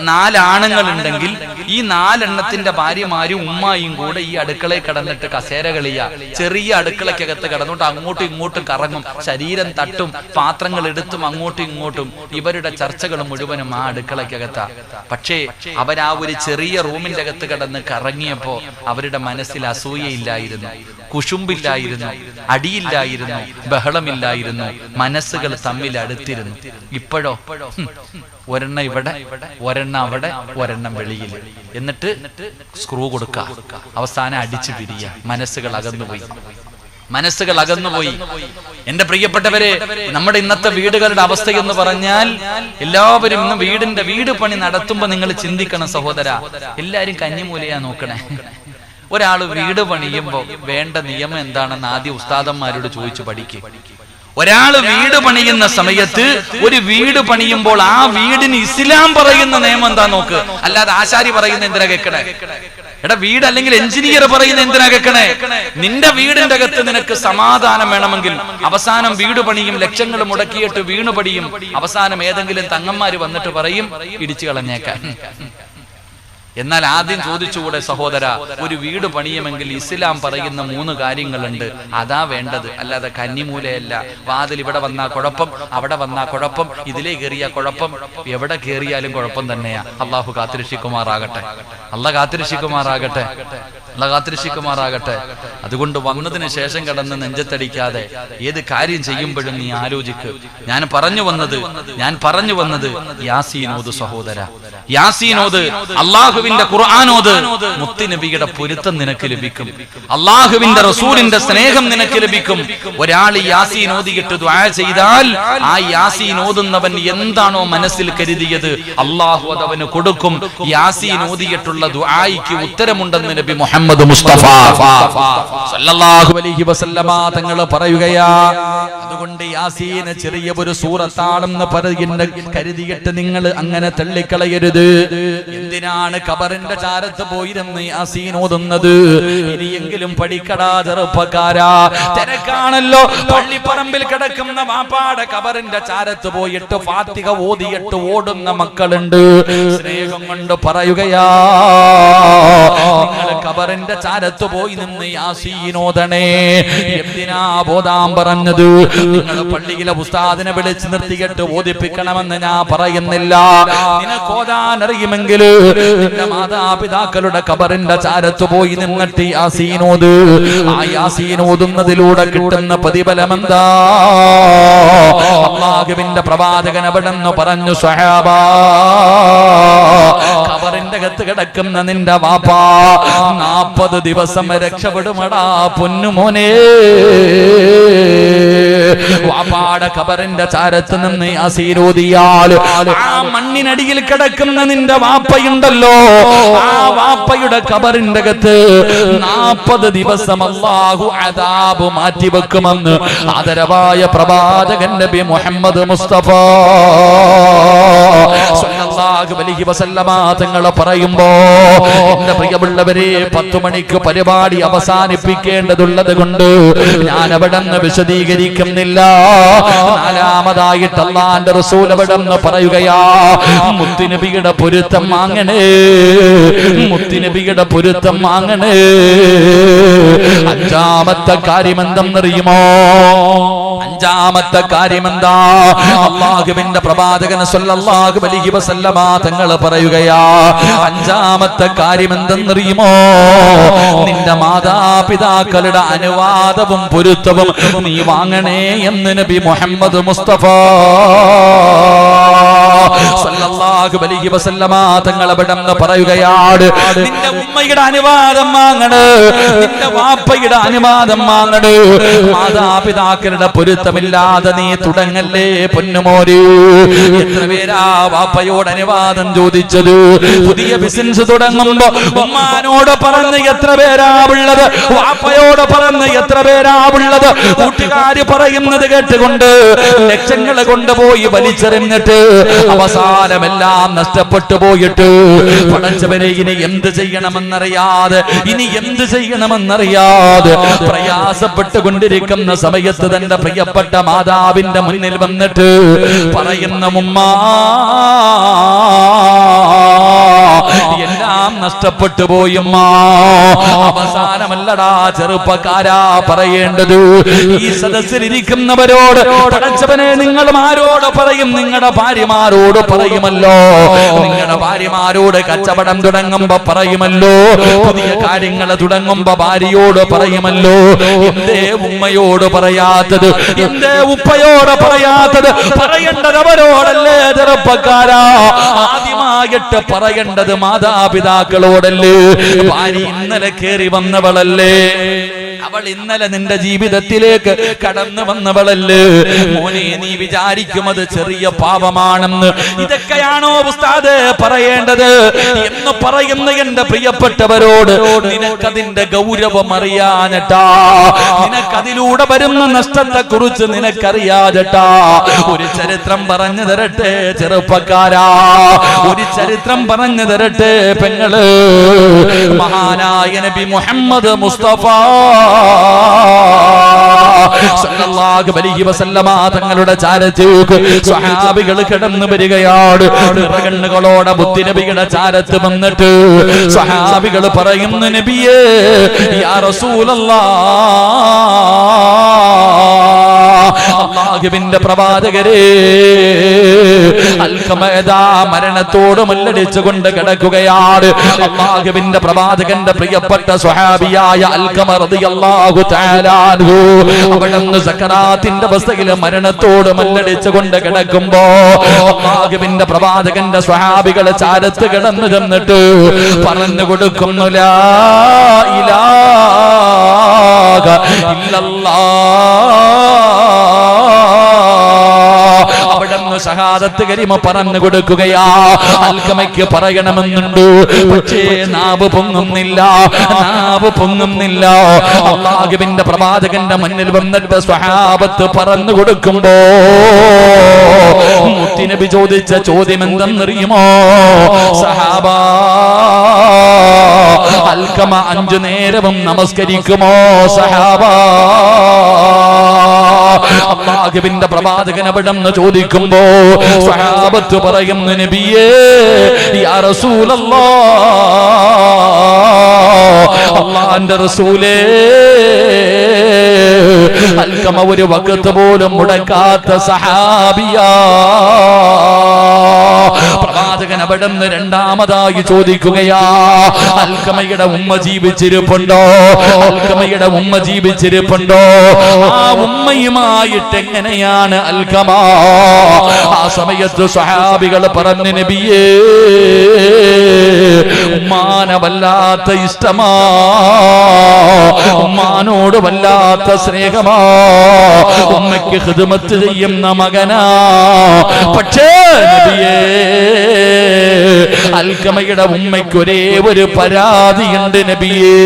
S1: 4 ആണുങ്ങൾ ഉണ്ടെങ്കിൽ ഈ 4 എണ്ണത്തിന്റെ ഭാര്യമാരും ഉമ്മായും കൂടെ ഈ അടുക്കളയിൽ കിടന്നിട്ട് കസേര കളിയാ. ചെറിയ അടുക്കളക്കകത്ത് കിടന്നിട്ട് അങ്ങോട്ടും ഇങ്ങോട്ടും കറങ്ങും, ശരീരം തട്ടും, പാത്രങ്ങൾ എടുത്തും അങ്ങോട്ടും ഇങ്ങോട്ടും. ഇവരുടെ ചർച്ചകൾ മുഴുവനും ആ അടുക്കളക്കകത്താ. പക്ഷേ അവരാ ഒരു ചെറിയ റൂമിന്റെ അകത്ത് കിടന്ന് കറങ്ങിയപ്പോ അവരുടെ മനസ്സിൽ അസൂയയില്ലായിരുന്നു, കുശുമ്പില്ലായിരുന്നു, അടിയില്ലായിരുന്നു, ബഹളമില്ലായിരുന്നു. മനസ്സുകൾ തമ്മിൽ അടുത്തിരുന്നു. ഇപ്പോഴോ ഒരെണ്ണം ഇവിടെ, ഒരെണ്ണം അവിടെ, ഒരെണ്ണം വെളിയിൽ. എന്നിട്ട് സ്ക്രൂ കൊടുക്കുക, അവസാനം അടിച്ചു പിരിയ. മനസ്സുകൾ അകന്നുപോയി. മനസ്സുകൾ അകന്നുപോയി. എന്റെ പ്രിയപ്പെട്ടവരെ, നമ്മുടെ ഇന്നത്തെ വീടുകളുടെ അവസ്ഥ എന്ന് പറഞ്ഞാൽ എല്ലാവരും ഇന്ന് വീട് പണി നടത്തുമ്പോ നിങ്ങൾ ചിന്തിക്കണം സഹോദര, എല്ലാരും കഞ്ഞിമൂലയാ നോക്കണേ. ഒരാള് വീട് പണിയുമ്പോ വേണ്ട നിയമം എന്താണെന്ന് ആദ്യം ഉസ്താദന്മാരോട് ചോദിച്ചു പഠിക്കും. ഒരാള് വീട് പണിയുന്ന സമയത്ത് ഒരു വീട് പണിയുമ്പോൾ ആ വീടിന് ഇസ്ലാം പറയുന്ന നിയമം എന്താ നോക്ക്. അല്ലാതെ ആശാരി പറയുന്ന എന്തിനാ കേൾക്കണേ? എടാ, വീട് അല്ലെങ്കിൽ എഞ്ചിനീയർ പറയുന്ന എന്തിനാ കേൾക്കണേ? നിന്റെ വീടിന്റെ അകത്ത് നിനക്ക് സമാധാനം വേണമെങ്കിൽ അവസാനം വീട് പണിയും, ലക്ഷങ്ങൾ മുടക്കിയിട്ട് വീണു പണിയും, അവസാനം ഏതെങ്കിലും തങ്ങന്മാര് വന്നിട്ട് പറയും ഇടിച്ചു കളഞ്ഞേക്കാൻ. എന്നാൽ ആദ്യം ചോദിച്ചുകൂടെ സഹോദര, ഒരു വീട് പണിയുമെങ്കിൽ ഇസ്ലാം പറയുന്ന 3 കാര്യങ്ങളുണ്ട്, അതാ വേണ്ടത്. അല്ലാതെ കന്നിമൂലയല്ല. വാതിൽ ഇവിടെ വന്നാ കുഴപ്പം, അവിടെ വന്നാ കുഴപ്പം, ഇതിലേ കയറിയാ കുഴപ്പം, എവിടെ കയറിയാലും കുഴപ്പം തന്നെയാ. അള്ളാഹു കാത്തിരക്ഷിക്കുമാറാകട്ടെ, അള്ളാഹ് കാത്തിരക്ഷിക്കുമാറാകട്ടെ, അള്ളാഹ് കാത്തിരക്ഷിക്കുമാറാകട്ടെ. അതുകൊണ്ട് വന്നതിന് ശേഷം കിടന്ന് നെഞ്ചത്തടിക്കാതെ ഏത് കാര്യം ചെയ്യുമ്പോഴും നീ ആലോചിക്ക്. ഞാൻ പറഞ്ഞു വന്നത് യാസീനോദ് സഹോദര, യാസീനോദ്, അള്ളാഹുവിന്റെ ഖുർആനോദ്. മുത്തുനബിയുടെ പൊരുത്തം നിനക്ക് ലഭിക്കും, അള്ളാഹുവിന്റെ റസൂലിന്റെ സ്നേഹം നിനക്ക് ലഭിക്കും. ഒരാൾ യാസീൻ ഓതിയിട്ട് ദുആ ചെയ്താൽ ആ യാസീൻ ഓതുന്നവൻ എന്താണോ മനസ്സിൽ കരുതിയത് അള്ളാഹു അതവന് കൊടുക്കും. യാസീൻ ഓതിയിട്ടുള്ള ദുആയ്ക്ക് ഉത്തരമുണ്ടെന്ന് നബി മുഹമ്മദ് മുസ്തഫ സല്ലല്ലാഹു അലൈഹി വസല്ലമ തങ്ങൾ പറയുകയാ. അതുകൊണ്ട് യാസീൻ ചെറിയ ഒരു സൂറത്താണെന്ന് കരുതിയിട്ട് നിങ്ങൾ അങ്ങനെ തള്ളിക്കളയരുത്. എന്തിനാണ് ഖബറിന്റെ ചാരത്ത് പോയിരുന്ന് യാസീൻ ഓതുന്നത്? ഇനിയെങ്കിലും പഠിക്കടാ ചെറുപ്പക്കാരാ. തിരക്കാണല്ലോ, പള്ളിപ്പറമ്പിൽ കിടക്കുന്ന വാപ്പാടെ ഖബറിന്റെ ചാരത്ത് പോയിട്ട് ഫാത്തിഹ ഓതിയിട്ട് ഓടുന്ന മക്കളുണ്ട്. സ്നേഹം കൊണ്ട് പറയുകയാ, നിങ്ങൾ ഖബറിന്റെ ചാരത്ത് പോയി നിന്ന് യാസീൻ ഓതണേ. എന്തിനാ ബോധാൻ പറഞ്ഞത്? നിങ്ങൾ പള്ളിയിലെ ഉസ്താദിനെ വിളിച്ച് നിർത്തിയിട്ട് ഓതിപ്പിക്കണമെന്ന് ഞാൻ പറയുന്നില്ല. നിനക്ക് ഓതാൻ അറിയുമെങ്കിൽ നിന്റെ മാതാപിതാക്കളുടെ ഖബറിന്റെ ചാരത്ത് പോയി നിന്നിട്ട് യാസീൻ ഓത്. ആ യാസീൻ ഓതുന്നതിലൂടെ കിട്ടുന്ന പ്രതിഫലം എന്താ? അല്ലാഹുവിന്റെ പ്രവാചകൻ അവിടെന്ന് പറഞ്ഞു, സ്വഹാബാ, ഖബറിന്റെ അകത്ത് കിടക്കുന്ന നിന്റെ വാപ്പാ 40 ദിവസം രക്ഷപ്പെടുമടാ പൊന്നുമോനെ. വാപ്പാടെ ഖബറിന്റെ ചാരത്ത് നിന്ന് യാസീൻ ഓതിയാൽ ആ മണ്ണിനടിയിൽ കിടക്കുന്ന നിന്റെ വാപ്പയുണ്ടല്ലോ, ആ വാപ്പയുടെ ഖബറിന്റെ അകത്ത് 40 ദിവസം അല്ലാഹു അദാബ് മാറ്റിവെക്കുമെന്ന് ആദരവായ പ്രവാചകൻ നബി മുഹമ്മദ് മുസ്തഫ സല്ലല്ലാഹു അലൈഹി വസല്ലമ തങ്ങൾ പറയുമ്പോ, എന്റെ പ്രിയമുള്ളവരെ, 10 മണിക്ക് പരിപാടി അവസാനിപ്പിക്കേണ്ടതുള്ളത് കൊണ്ട് ഞാൻ അവിടെ നിന്ന് വിശദീകരിക്കുന്നില്ല. 4-മതായിട്ട് അല്ലാഹുവിന്റെ റസൂൽ അവിടെ നിന്ന് പറയുകയാ, മുത്തുനബിയുടെ പൊരുത്തം വാങ്ങണേ, മുത്തുനബിയുടെ പൊരുത്തം വാങ്ങണേ. 5-മത്തെ കാര്യം എന്തെന്നറിയുമോ? 5-മത്തെ കാര്യം എന്താ? അല്ലാഹുവിന്റെ പ്രവാചകൻ സല്ലല്ലാഹു അലൈഹി വസല്ലമ തങ്ങൾ പറയുകയാ, 5-മത്തെ കാര്യം എന്തെന്നറിയുമോ? നിന്റെ മാതാപിതാക്കളുടെ അനുവാദവും പൊരുത്തവും നീ വാങ്ങണേ എന്ന് നബി മുഹമ്മദ് മുസ്തഫ സല്ലല്ലാഹു അലൈഹി വസല്ലമ തങ്ങൾ അവിടെ പറയുകയാണ്, നിന്റെ ഉമ്മയുടെ അനുവാദം വാങ്ങണ്, നിന്റെ വാപ്പയുടെ അനുവാദം വാങ്ങണ്. മാതാപിതാക്കളുടെ പൊരുത്തമില്ലാതെ നീ തുടങ്ങല്ലേ പൊന്നുമോര്. എത്ര പേരാ വാപ്പയോട് അനുവാദം ചോദിച്ചത്? പുതിയ ബിസിനസ് തുടങ്ങുമ്പോ ഉമ്മാനോട് പറഞ്ഞ് എത്ര പേരാ ഉള്ളത്? വാപ്പയോട് പറഞ്ഞ് എത്ര പേരാ ഉള്ളത്? കൂട്ടുകാര് പറയുന്നത് കേട്ടുകൊണ്ട് ലക്ഷങ്ങൾ കൊണ്ടുപോയി വലിച്ചെറിഞ്ഞിട്ട് അവസാനമെല്ലാം നഷ്ടപ്പെട്ടു പോയിട്ട് പടച്ചവനെ ഇനി എന്ത് ചെയ്യണമെന്നറിയാതെ പ്രയാസപ്പെട്ടുകൊണ്ടിരിക്കുന്ന സമയത്ത് തന്റെ പ്രിയപ്പെട്ട മാതാവിന്റെ മുന്നിൽ വന്നിട്ട് പറയുന്ന ഉമ്മാ, എല്ലാം നഷ്ടപ്പെട്ടു പോയുമ്മ. അവസാനമല്ലടാ ചെറുപ്പക്കാരാ പറയേണ്ടത്, ഈ സദസ്സിലിരിക്കുന്നവരോട് പടച്ചവനെ നിങ്ങളും ആരോട് പറയും? നിങ്ങളുടെ ഭാര്യമാരോട് പറയുമല്ലോ, നിങ്ങളുടെ ഭാര്യമാരോട് കച്ചവടം തുടങ്ങുമ്പോ പറയുമല്ലോ, പുതിയ കാര്യങ്ങൾ തുടങ്ങുമ്പോ ഭാര്യയോട് പറയുമല്ലോ. എന്തേ ഉമ്മയോട് പറയാത്തത്? എന്തേ ഉപ്പയോട് പറയാത്തത്? പറയേണ്ടത് അവരോടല്ലേ ചെറുപ്പക്കാരാ. ആദ്യമായിട്ട് പറയേണ്ടത് മാതാപിതാക്കളോടല്ലേ. ഭാര്യ ഇന്നലെ കേറി വന്നവളല്ലേ, അവൾ ഇന്നലെ നിന്റെ ജീവിതത്തിലേക്ക് കടന്നു വന്നവളല്ലേ മോനെ, നീ വിചാരിക്കും അത് ചെറിയ പാപമാണെന്ന്. ഇതൊക്കെയാണോ ഉസ്താദ് പറയേണ്ടത് എന്ന് പറയുന്ന എന്റെ പ്രിയപ്പെട്ടവരോട്, നിനക്കതിന്റെ ഗൗരവം അറിയാഞ്ഞിട്ടാ, നിനക്കതിലൂടെ വരുന്ന നഷ്ടത്തെ കുറിച്ച് നിനക്കറിയാഞ്ഞിട്ടാ. ഒരു ചരിത്രം പറഞ്ഞു തരട്ടെ ചെറുപ്പക്കാരാ, ഒരു ചരിത്രം പറഞ്ഞു തരട്ടെ പെങ്ങള്. മഹാനായ നബി മുഹമ്മദ് മുസ്തഫ സല്ലല്ലാഹു അലൈഹി വസല്ലമ തങ്ങളുടെ ചാരത്തേക്ക് സ്വഹാബികൾ കടന്നു വരികയാണ്. നിറകണ്ണുകളോടെ മുത്തുനബിയുടെ ചാരത്ത് വന്നിട്ട് സ്വഹാബികൾ പറയുന്നു, നബിയേ യാ റസൂലല്ലാഹ്, അല്ലാഹുവിന്റെ പ്രവാചകരേ, അൽഖമദാ മരണത്തോട് മല്ലടിച്ചുകൊണ്ട് കിടക്കുകയാണ്. അല്ലാഹുവിന്റെ പ്രവാചകന്റെ പ്രിയപ്പെട്ട സ്വഹാബിയായ അൽഖമ റളിയല്ലാഹു തആല അൻഹു അവിടുന്ന് സക്കറാത്തിന്റെ അവസ്ഥയിൽ മരണത്തോട് മല്ലടിച്ചുകൊണ്ട് കിടക്കുമ്പോ അല്ലാഹുവിന്റെ പ്രവാചകന്റെ സ്വഹാബികളെ ചാരത്ത് കിടന്നു ചെന്നിട്ട് പറഞ്ഞു കൊടുക്കുന്നു, ലാ ഇലാഹ ഇല്ലല്ലാഹ്. അവിടുന്ന് ഷഹാദത്ത് കലിമ പറഞ്ഞു കൊടുക്കുകയാ. അൽഖമയ്ക്ക് പറയണമെന്നുണ്ട്, പക്ഷേ നാവ് പൊങ്ങുന്നില്ല, നാവ് പൊങ്ങുന്നില്ല. അല്ലാഹുവിന്റെ പ്രവാചകന്റെ മുന്നിൽ വന്നിട്ട് സ്വഹാബത്ത് പറഞ്ഞു കൊടുക്കുമ്പോ മുത്തുനബി ചോദിച്ച ചോദ്യം എന്തെന്നറിയുമോ? സഹാബാ, അൽഖമ 5 നേരവും നമസ്കരിക്കുമോ? സഹാബാ, അല്ലാഹുവിന്റെ പ്രവാചകൻ അവിടെന്ന് ചോദിക്കുമ്പോ സ്വഹാബത്ത് പറയുന്നു, നബിയേ യാ റസൂലല്ലാഹ്, അല്ലാഹുവിന്റെ റസൂലേ, അൽഖമ ഒരു വഖത്ത് പോലും മുടക്കാത്ത സഹാബിയാ. പ്രവാചകൻ അവിടെന്ന് രണ്ടാമതായി ചോദിക്കുകയാ, അൽഖമയുടെ ഉമ്മ ജീവിച്ചിരിപ്പുണ്ടോ? അൽഖമയുടെ ഉമ്മ ജീവിച്ചിരിപ്പുണ്ടോ? ആ ഉമ്മയുമായിട്ട് എങ്ങനെയാണ് അൽഖമ? ആ സമയത്ത് സ്വഹാബികൾ പറഞ്ഞു, നബിയേ ഉമ്മാനെ വല്ലാത്ത ഇഷ്ടമാ, ഉമ്മാനോട് വല്ലാത്ത സ്നേഹമാ, ഉമ്മയ്ക്ക് ഖിദ്മത്ത് ചെയ്യുന്ന മകനാ. പക്ഷേ നബിയേ, അൽഖമയുടെ ഉമ്മയ്ക്ക് ഒരേ ഒരു പരാതിയുണ്ട് നബിയേ.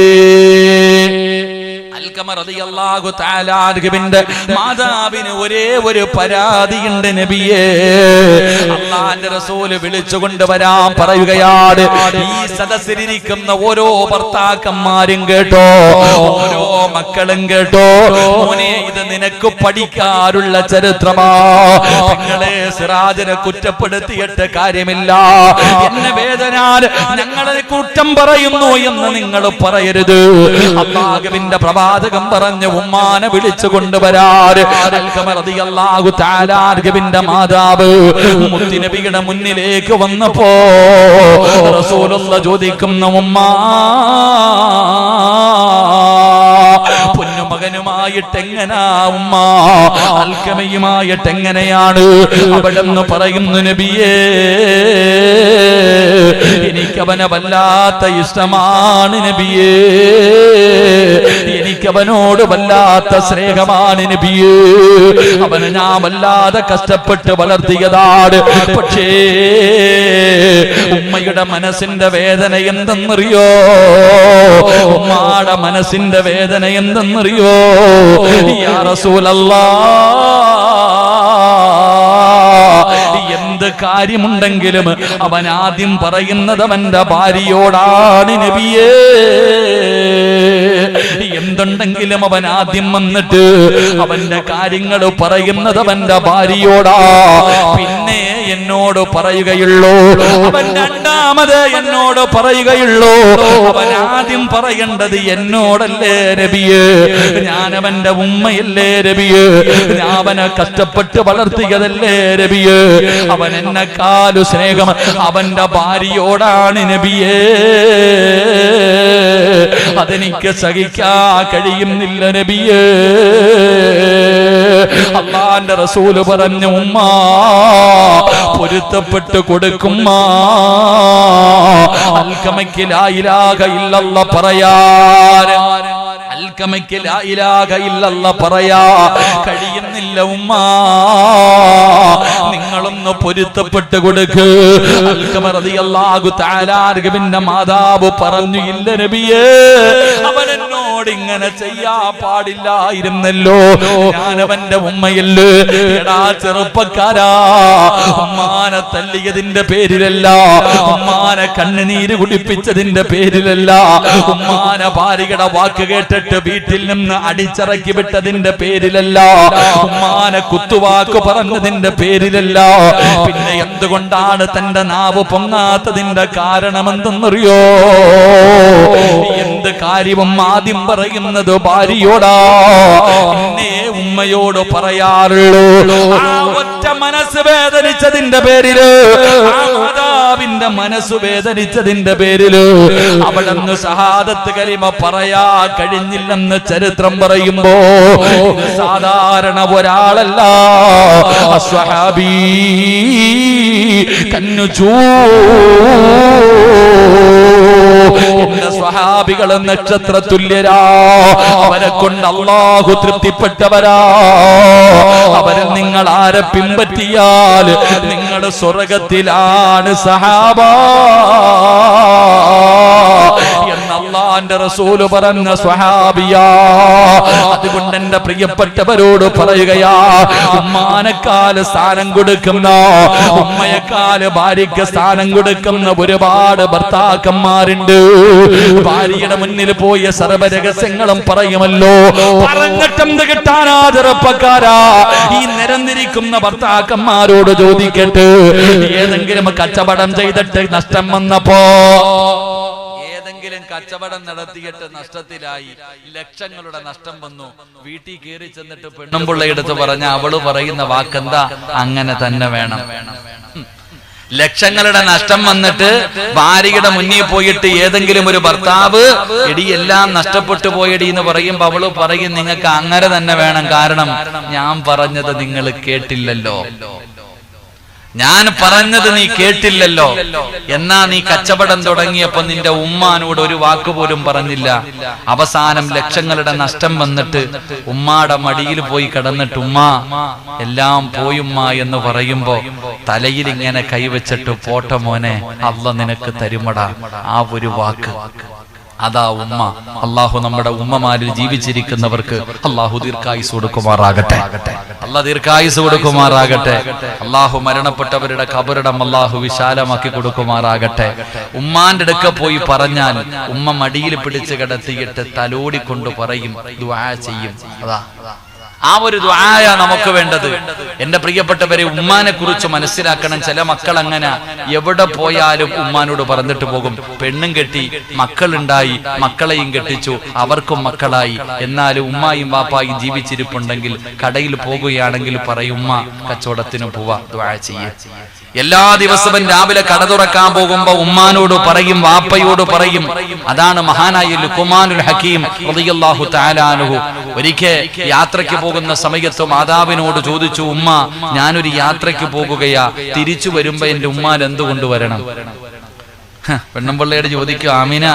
S1: അൽഖമ റളിയല്ലാഹു തആല അൻഹുവിന്റെ മാതാവിന് ഒരേ ഒരു പരാതിയുണ്ട് നബിയേ. അല്ലാഹുവിന്റെ റസൂൽ വിളിച്ചുകൊണ്ട് വരാൻ പറയുകയാണ്. ഈ സദസ്സിലിരിക്കുന്ന ഓരോ ഭർത്താക്കന്മാരും കേട്ടോ, ഓരോ മക്കളും കേട്ടോ, മോനെ ഇത് നിനക്ക് പഠിക്കാനുള്ള ചരിത്രമാ. നിങ്ങളെ സിറാജിനെ കുറ്റപ്പെടുത്തിയിട്ട് കാര്യമില്ല, എന്നെ വേദനാൽ ഞങ്ങളെ കുറ്റം പറയുന്നു എന്ന് നിങ്ങൾ പറയരുത്. അല്ലാഹുവിന്റെ പ്രവാചകൻ പറഞ്ഞു, ഉമ്മാനെ വിളിച്ചു കൊണ്ടുവരാറ്. അൽഖമ റളിയല്ലാഹു തആല അൻഹുവിന്റെ മാതാവ് മുത്തുനബിയുടെ മുന്നിലേക്ക് വന്നപ്പോ റസൂലുള്ളാഹി ചോദിക്കുന്നു, ഉമ്മാ പൊന്നുമകനുമായിട്ട് എങ്ങനാ ഉമ്മ? അൽഖമയുമായിട്ട് എങ്ങനെയാണ്? അവിടെന്ന് പറയുന്നു, നബിയേ എനിക്കവനെ വല്ലാത്ത ഇഷ്ടമാണ് നബിയേ, എനിക്കവനോട് വല്ലാത്ത സ്നേഹമാണ് നബിയേ, അവനെ ഞാൻ വല്ലാതെ കഷ്ടപ്പെട്ട് വളർത്തിയതാണ്. പക്ഷേ ഉമ്മയുടെ മനസ്സിന്റെ വേദന എന്തെന്നറിയോ? ഉമ്മയുടെ മനസ്സിന്റെ വേദന എന്തെന്നറിയോ? യാ റസൂലല്ലാഹ്, എന്ത് കാര്യമുണ്ടെങ്കിലും അവൻ ആദ്യം പറയുന്നത് അവന്റെ ഭാര്യയോടാണ് നബിയേ. എന്തുണ്ടെങ്കിലും അവൻ ആദ്യം വന്നിട്ട് അവന്റെ കാര്യങ്ങൾ പറയുന്നത് അവന്റെ ഭാര്യയോടാ, പിന്നെ എന്നോട് പറയുകയുള്ളൂ. അവൻ രണ്ടാമത് എന്നോട് പറയുകയുള്ളൂ. അവൻ ആദ്യം പറയേണ്ടത് എന്നോടല്ലേ നബിയേ, ഞാൻ അവന്റെ ഉമ്മയല്ലേ നബിയേ, ഞാൻ അവനെ കഷ്ടപ്പെട്ട് വളർത്തിയതല്ലേ നബിയേ, അവൻ എന്നെക്കാലു സ്നേഹം അവന്റെ ഭാര്യയോടാണ് നബിയേ. അതെനിക്ക് സഹിക്കാൻ കഴിയുന്നില്ല നബിയേ. അല്ലാഹുവിന്റെ റസൂല് പറഞ്ഞു, ഉമ്മ പൊരുത്തപ്പെട്ട് കൊടുക്കുമ്മ. അൽഖമയ്ക്ക് ലാ ഇലാഹ ഇല്ലല്ലാഹ് പറയാൻ അൽക്കമയ്ക്ക് ലാ ഇലാഹ ഇല്ലല്ലാഹ് പറയാ കഴിയുന്നില്ല ഉമ്മ, നിങ്ങളൊന്ന് പൊരുത്തപ്പെട്ട് കൊടുക്ക്. അൽക്കമ റളിയല്ലാഹു തആല അൻഹുവിന്റെ മാതാവ് പറഞ്ഞു, ഇല്ല നബിയേ, അവൻ എന്നോട് ഇങ്ങനെ ചെയ്യാ പാടില്ലായിരുന്നല്ലോ, ഞാൻ അവന്റെ ഉമ്മയല്ലേ. എടാ ചെറുപ്പക്കാരാ, ഉമ്മാനെ തല്ലിയതിന്റെ പേരിലല്ല, ഉമ്മാനെ കണ്ണുനീര് കുടിപ്പിച്ചതിന്റെ പേരിലല്ല, ഉമ്മാനെ ഭാര്യയുടെ വാക്ക് കേട്ടിട്ട് വീട്ടിൽ നിന്ന് അടിച്ചിറക്കി വിട്ടതിന്റെ പേരിലല്ല, ഉമ്മാനെ കുത്തുവാക്ക് പറഞ്ഞതിന്റെ പേരിലല്ല. പിന്നെ എന്തുകൊണ്ടാണ് തന്റെ നാവ് പൊങ്ങാത്തതിന്റെ കാരണമെന്തെന്നറിയോ? എന്ത് കാര്യവും ആദ്യം പറയുന്നത് ഭാര്യയോടാ, എന്നെ ഉമ്മയോട് പറയാറുള്ളൂ. ആ ഒറ്റ മനസ്സ് വേദനിച്ചതിന്റെ പേരില്, ആ മാതാവിന്റെ മനസ്സ് വേദനിച്ചതിന്റെ പേരില് അവിടുന്ന് ഷഹാദത്ത് കലിമ പറയാ കഴിഞ്ഞില്ലെന്ന് ചരിത്രം പറയുമ്പോ സാധാരണ ഒരാളല്ല, അസ്വഹാബി കന്നുചൂ എന്റെ സ്വഹാബികൾ നക്ഷത്ര തുല്യരാ, അവരെ കൊണ്ട് അല്ലാഹു തൃപ്തിപ്പെട്ടവരാ. അവരെ നിങ്ങൾ ആരെ പിൻപറ്റിയാൽ നിങ്ങൾ സ്വർഗത്തിലാണ് സഹാബ എന്ന് അല്ലാഹുവിന്റെ റസൂൽ പറഞ്ഞ സ്വഹാബിയാ. അതുകൊണ്ട് എന്റെ പ്രിയപ്പെട്ടവരോട് പറയുകയാ, ഉമ്മാനെക്കാല് സ്ഥാനം കൊടുക്കുന്ന, ഉമ്മയെക്കാല് ഭാര്യയ്ക്ക് സ്ഥാനം കൊടുക്കുന്ന ഒരുപാട് ഭർത്താക്കന്മാരുണ്ട്. ഭാര്യയുടെ മുന്നിൽ പോയ സർവ്വ രഹസ്യങ്ങളും പറയുമല്ലോ, പറഞ്ഞിട്ടെന്ത് കിട്ടാനാ ചെറുപ്പക്കാരാ? ഈ നിരന്നിരിക്കുന്ന ഭർത്താക്കന്മാരോട് ചോദിക്കട്ടെ, ഏതെങ്കിലും കച്ചവടം ചെയ്തിട്ട് നഷ്ടം വന്നപ്പോ, ഏതെങ്കിലും കച്ചവടം നടത്തിയിട്ട് നഷ്ടത്തിലായി, ലക്ഷങ്ങളുടെ നഷ്ടം വന്നു, വീട്ടിൽ കയറി ചെന്നിട്ട് പെണ്ണുമ്പിള്ളയെടുത്ത് പറഞ്ഞ അവള് പറയുന്ന വാക്കെന്താ? അങ്ങനെ തന്നെ വേണം. ലക്ഷങ്ങളുടെ നഷ്ടം വന്നിട്ട് ഭാര്യയുടെ മുന്നിൽ പോയിട്ട് ഏതെങ്കിലും ഒരു ഭർത്താവ് എടി എല്ലാം നഷ്ടപ്പെട്ടു പോയടി എന്ന് പറയുമ്പോ അവള് പറയും, നിങ്ങൾക്ക് അങ്ങനെ തന്നെ വേണം, കാരണം ഞാൻ പറഞ്ഞത് നിങ്ങൾ കേട്ടില്ലല്ലോ, ഞാൻ പറഞ്ഞത് നീ കേട്ടില്ലല്ലോ. എന്നാ നീ കച്ചവടം തുടങ്ങിയപ്പോ നിന്റെ ഉമ്മാനോട് ഒരു വാക്കുപോലും പറഞ്ഞില്ല. അവസാനം ലക്ഷങ്ങളുടെ നഷ്ടം വന്നിട്ട് ഉമ്മാടെ മടിയിൽ പോയി കിടന്നിട്ട് ഉമ്മാ എല്ലാം പോയുമ്മ എന്ന് പറയുമ്പോ തലയിൽ ഇങ്ങനെ കൈവച്ചിട്ട് പോട്ട മോനെ, അള്ളാ നിനക്ക് തരുമടാ, ആ ഒരു വാക്ക്, അതാ ഉമ്മ. അള്ളാഹു നമ്മുടെ ഉമ്മമാരിൽ ജീവിച്ചിരിക്കുന്നവർക്ക് അള്ളാഹു ദീർഘായുസ് കൊടുക്കുമാറാകട്ടെ, അള്ളാഹ് ദീർഘായുസ് കൊടുക്കുമാറാകട്ടെ. അള്ളാഹു മരണപ്പെട്ടവരുടെ ഖബറിടം അള്ളാഹു വിശാലമാക്കി കൊടുക്കുമാറാകട്ടെ. ഉമ്മാന്റെ അടുക്ക പോയി പറഞ്ഞാൽ ഉമ്മ മടിയിൽ പിടിച്ച് കിടത്തിയിട്ട് തലോടിക്കൊണ്ട് പറയും, ദുആ ചെയ്യും. അതാ ആ ഒരു ദുആയ നമുക്ക് വേണ്ടത്. എന്റെ പ്രിയപ്പെട്ടവരെ, ഉമ്മാനെ കുറിച്ച് മനസ്സിലാക്കണം. ചില മക്കൾ അങ്ങനെ എവിടെ പോയാലും ഉമ്മാനോട് പറഞ്ഞിട്ട് പോകും. പെണ്ണും കെട്ടി, മക്കളുണ്ടായി, മക്കളെയും കെട്ടിച്ചു, അവർക്കും മക്കളായി. എന്നാലും ഉമ്മായും വാപ്പായും ജീവിച്ചിരിപ്പുണ്ടെങ്കിൽ കടയിൽ പോകുകയാണെങ്കിൽ പറയും, ഉമ്മ കച്ചവടത്തിന് പോവാ, ദുആ ചെയ്യേ. എല്ലാ ദിവസവും രാവിലെ കട തുറക്കാൻ പോകുമ്പോ ഉമ്മാനോട് പറയും, വാപ്പയോട് പറയും. അതാണ് മഹാനായ ലുഖ്മാനുൽ ഹകീം റളിയല്ലാഹു തആല അൻഹു ഒരിക്കൽ യാത്രയ്ക്ക് പോകുന്ന സമയത്ത് മാതാവിനോട് ചോദിച്ചു, ഉമ്മ ഞാനൊരു യാത്രയ്ക്ക് പോകുകയാ, തിരിച്ചു വരുമ്പോ എന്റെ ഉമ്മാൻ എന്ത് കൊണ്ടുവരണം? പെണ്ണുമ്പിള്ളയോട് ചോദിക്കും, ആമിന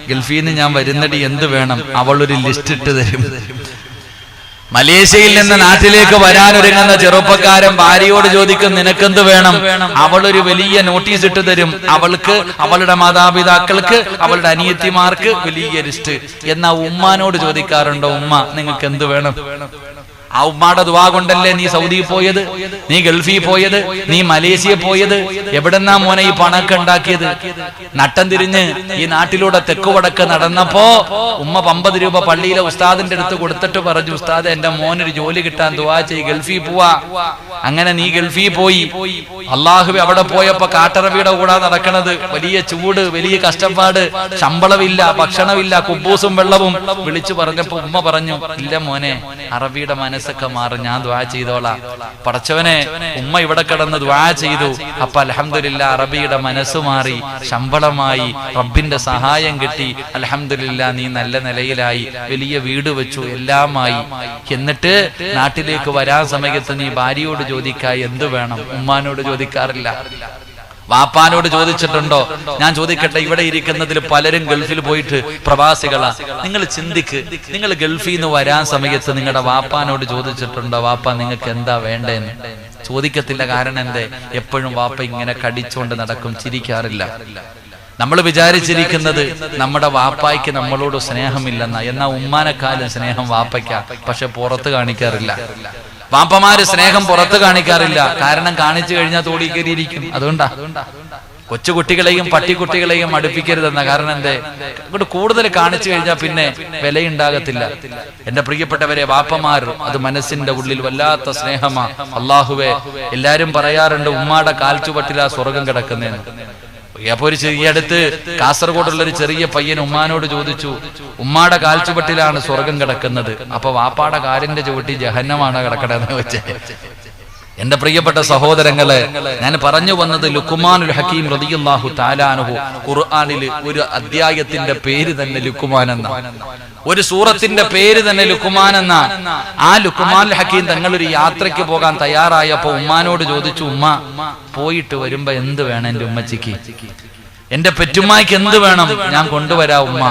S1: ഗൾഫിൽ നിന്ന് ഞാൻ വരുന്നടി എന്ത് വേണം? അവൾ ഒരു ലിസ്റ്റ് ഇട്ട് തരും. മലേഷ്യയിൽ നിന്ന് നാട്ടിലേക്ക് വരാനൊരുങ്ങുന്ന ചെറുപ്പക്കാരൻ ഭാര്യയോട് ചോദിക്കും, നിനക്കെന്ത് വേണം? അവളൊരു വലിയ നോട്ടീസ് ഇട്ട് തരും. അവൾക്ക്, അവളുടെ മാതാപിതാക്കൾക്ക്, അവളുടെ അനിയത്തിമാർക്ക് വലിയ ലിസ്റ്റ്. എന്നാ ഉമ്മാനോട് ചോദിക്കാറുണ്ടോ, ഉമ്മ നിങ്ങൾക്ക് എന്ത് വേണം? ആ ഉമ്മാടെ ദുആ കൊണ്ടല്ലേ നീ സൗദി പോയത്, നീ ഗൾഫിൽ പോയത്, നീ മലേഷ്യ പോയത്. എവിടെന്നാ മോനെ ഈ പണൊക്കെ ഉണ്ടാക്കിയത്? നട്ടം തിരിഞ്ഞ് ഈ നാട്ടിലൂടെ തെക്ക് വടക്ക് നടന്നപ്പോ ഉമ്മ 50 രൂപ പള്ളിയിലെ ഉസ്താദിന്റെ അടുത്ത് കൊടുത്തിട്ട് പറഞ്ഞു, ഉസ്താദ് എന്റെ മോനൊരു ജോലി കിട്ടാൻ ദുആ ചെയ്യ്, ഗൾഫിൽ പോവാ. അങ്ങനെ നീ ഗൾഫിൽ പോയി. അള്ളാഹുവേ, അവിടെ പോയപ്പോ കാട്ടറബിയുടെ കൂടെ നടക്കണത്, വലിയ ചൂട്, വലിയ കഷ്ടപ്പാട്, ശമ്പളമില്ല, ഭക്ഷണമില്ല, കുബൂസും വെള്ളവും. വിളിച്ചു പറഞ്ഞപ്പോ ഉമ്മ പറഞ്ഞു, ഇല്ല മോനെ, അറബിയുടെ മനസ്സൊക്കെ മാറും, ഞാൻ ദുആ ചെയ്തോളാം. പടച്ചവനെ, ഉമ്മ ഇവിടെ കിടന്ന് ദുആ ചെയ്തു. അപ്പൊ അൽഹംദുലില്ലാ അറബിയുടെ മനസ്സ് മാറി, ശമ്പളമായി, റബ്ബിന്റെ സഹായം കിട്ടി. അൽഹംദുലില്ലാ നീ നല്ല നിലയിലായി, വലിയ വീട് വെച്ചു, എല്ലാമായി. എന്നിട്ട് നാട്ടിലേക്ക് വരാൻ സമയത്ത് നീ ഭാര്യയോട് ചോദിക്കായി എന്ത് വേണം? ഉമ്മാനോട് ചോദിക്കാറില്ല. വാപ്പാനോട് ചോദിച്ചിട്ടുണ്ടോ? ഞാൻ ചോദിക്കട്ടെ, ഇവിടെ ഇരിക്കുന്നതിൽ പലരും ഗൾഫിൽ പോയിട്ട് പ്രവാസികളാ. നിങ്ങൾ ചിന്തിക്ക്, നിങ്ങൾ ഗൾഫിൽ നിന്ന് വരാൻ സമയത്ത് നിങ്ങളുടെ വാപ്പാനോട് ചോദിച്ചിട്ടുണ്ടോ, വാപ്പ നിങ്ങൾക്ക് എന്താ വേണ്ടേന്ന്? ചോദിക്കത്തില്ല. കാരണം എന്തേ? എപ്പോഴും വാപ്പ ഇങ്ങനെ കടിച്ചുകൊണ്ട് നടക്കും, ചിരിക്കാറില്ല. നമ്മൾ വിചാരിച്ചിരിക്കുന്നത് നമ്മുടെ വാപ്പായ്ക്ക് നമ്മളോട് സ്നേഹമില്ലെന്ന. എന്നാൽ ഉമ്മാനെക്കാളും സ്നേഹം വാപ്പയ്ക്കാ, പക്ഷെ പുറത്ത് കാണിക്കാറില്ല. വാപ്പമാര് സ്നേഹം പുറത്ത് കാണിക്കാറില്ല. കാരണം കാണിച്ചു കഴിഞ്ഞാൽ തോടി കയറിയിരിക്കും. അതുകൊണ്ടാ കൊച്ചുകുട്ടികളെയും പട്ടിക്കുട്ടികളെയും അടുപ്പിക്കരുതെന്ന. കാരണം എന്തേ? ഇങ്ങോട്ട് കൂടുതൽ കാണിച്ചു കഴിഞ്ഞാൽ പിന്നെ വിലയുണ്ടാകത്തില്ല. എന്റെ പ്രിയപ്പെട്ടവരെ, വാപ്പമാർ അത് മനസ്സിന്റെ ഉള്ളിൽ വല്ലാത്ത സ്നേഹമാ. അള്ളാഹുവേ, എല്ലാരും പറയാറുണ്ട് ഉമ്മാടെ കാൽച്ചുവട്ടിലാ സ്വർഗം കിടക്കുന്നതെന്ന്. അപ്പൊ ഈ അടുത്ത് കാസർഗോഡുള്ള ഒരു ചെറിയ പയ്യൻ ഉമ്മാനോട് ചോദിച്ചു, ഉമ്മാടെ കാൽച്ചുവട്ടിലാണ് സ്വർഗം കിടക്കുന്നത്, അപ്പൊ വാപ്പാടെ കാലിന്റെ ചുവട്ടി ജഹന്നമാണ് കിടക്കണമെന്ന് വെച്ചേ. എന്റെ പ്രിയപ്പെട്ട സഹോദരങ്ങളെ, ഞാൻ പറഞ്ഞു വന്നത് ലുക്മാനുൽ ഹക്കീം റളിയല്ലാഹു തആല അൻഹു ഖുർആനിൽ ഒരു അധ്യായത്തിന്റെ പേര് തന്നെ ലുക്മാൻ എന്ന, ഒരു സൂറത്തിന്റെ പേര് തന്നെ ലുക്മാൻ എന്ന. ആ ലുക്മാനുൽ ഹക്കീം തങ്ങളൊരു യാത്രയ്ക്ക് പോകാൻ തയ്യാറായപ്പോ ഉമ്മാനോട് ചോദിച്ചു, ഉമ്മ പോയിട്ട് വരുമ്പോ എന്ത് വേണം എന്റെ ഉമ്മച്ചിക്ക്? എന്റെ പെറ്റുമ്മായ്ക്ക് എന്ത് വേണം? ഞാൻ കൊണ്ടുവരാ ഉമ്മ.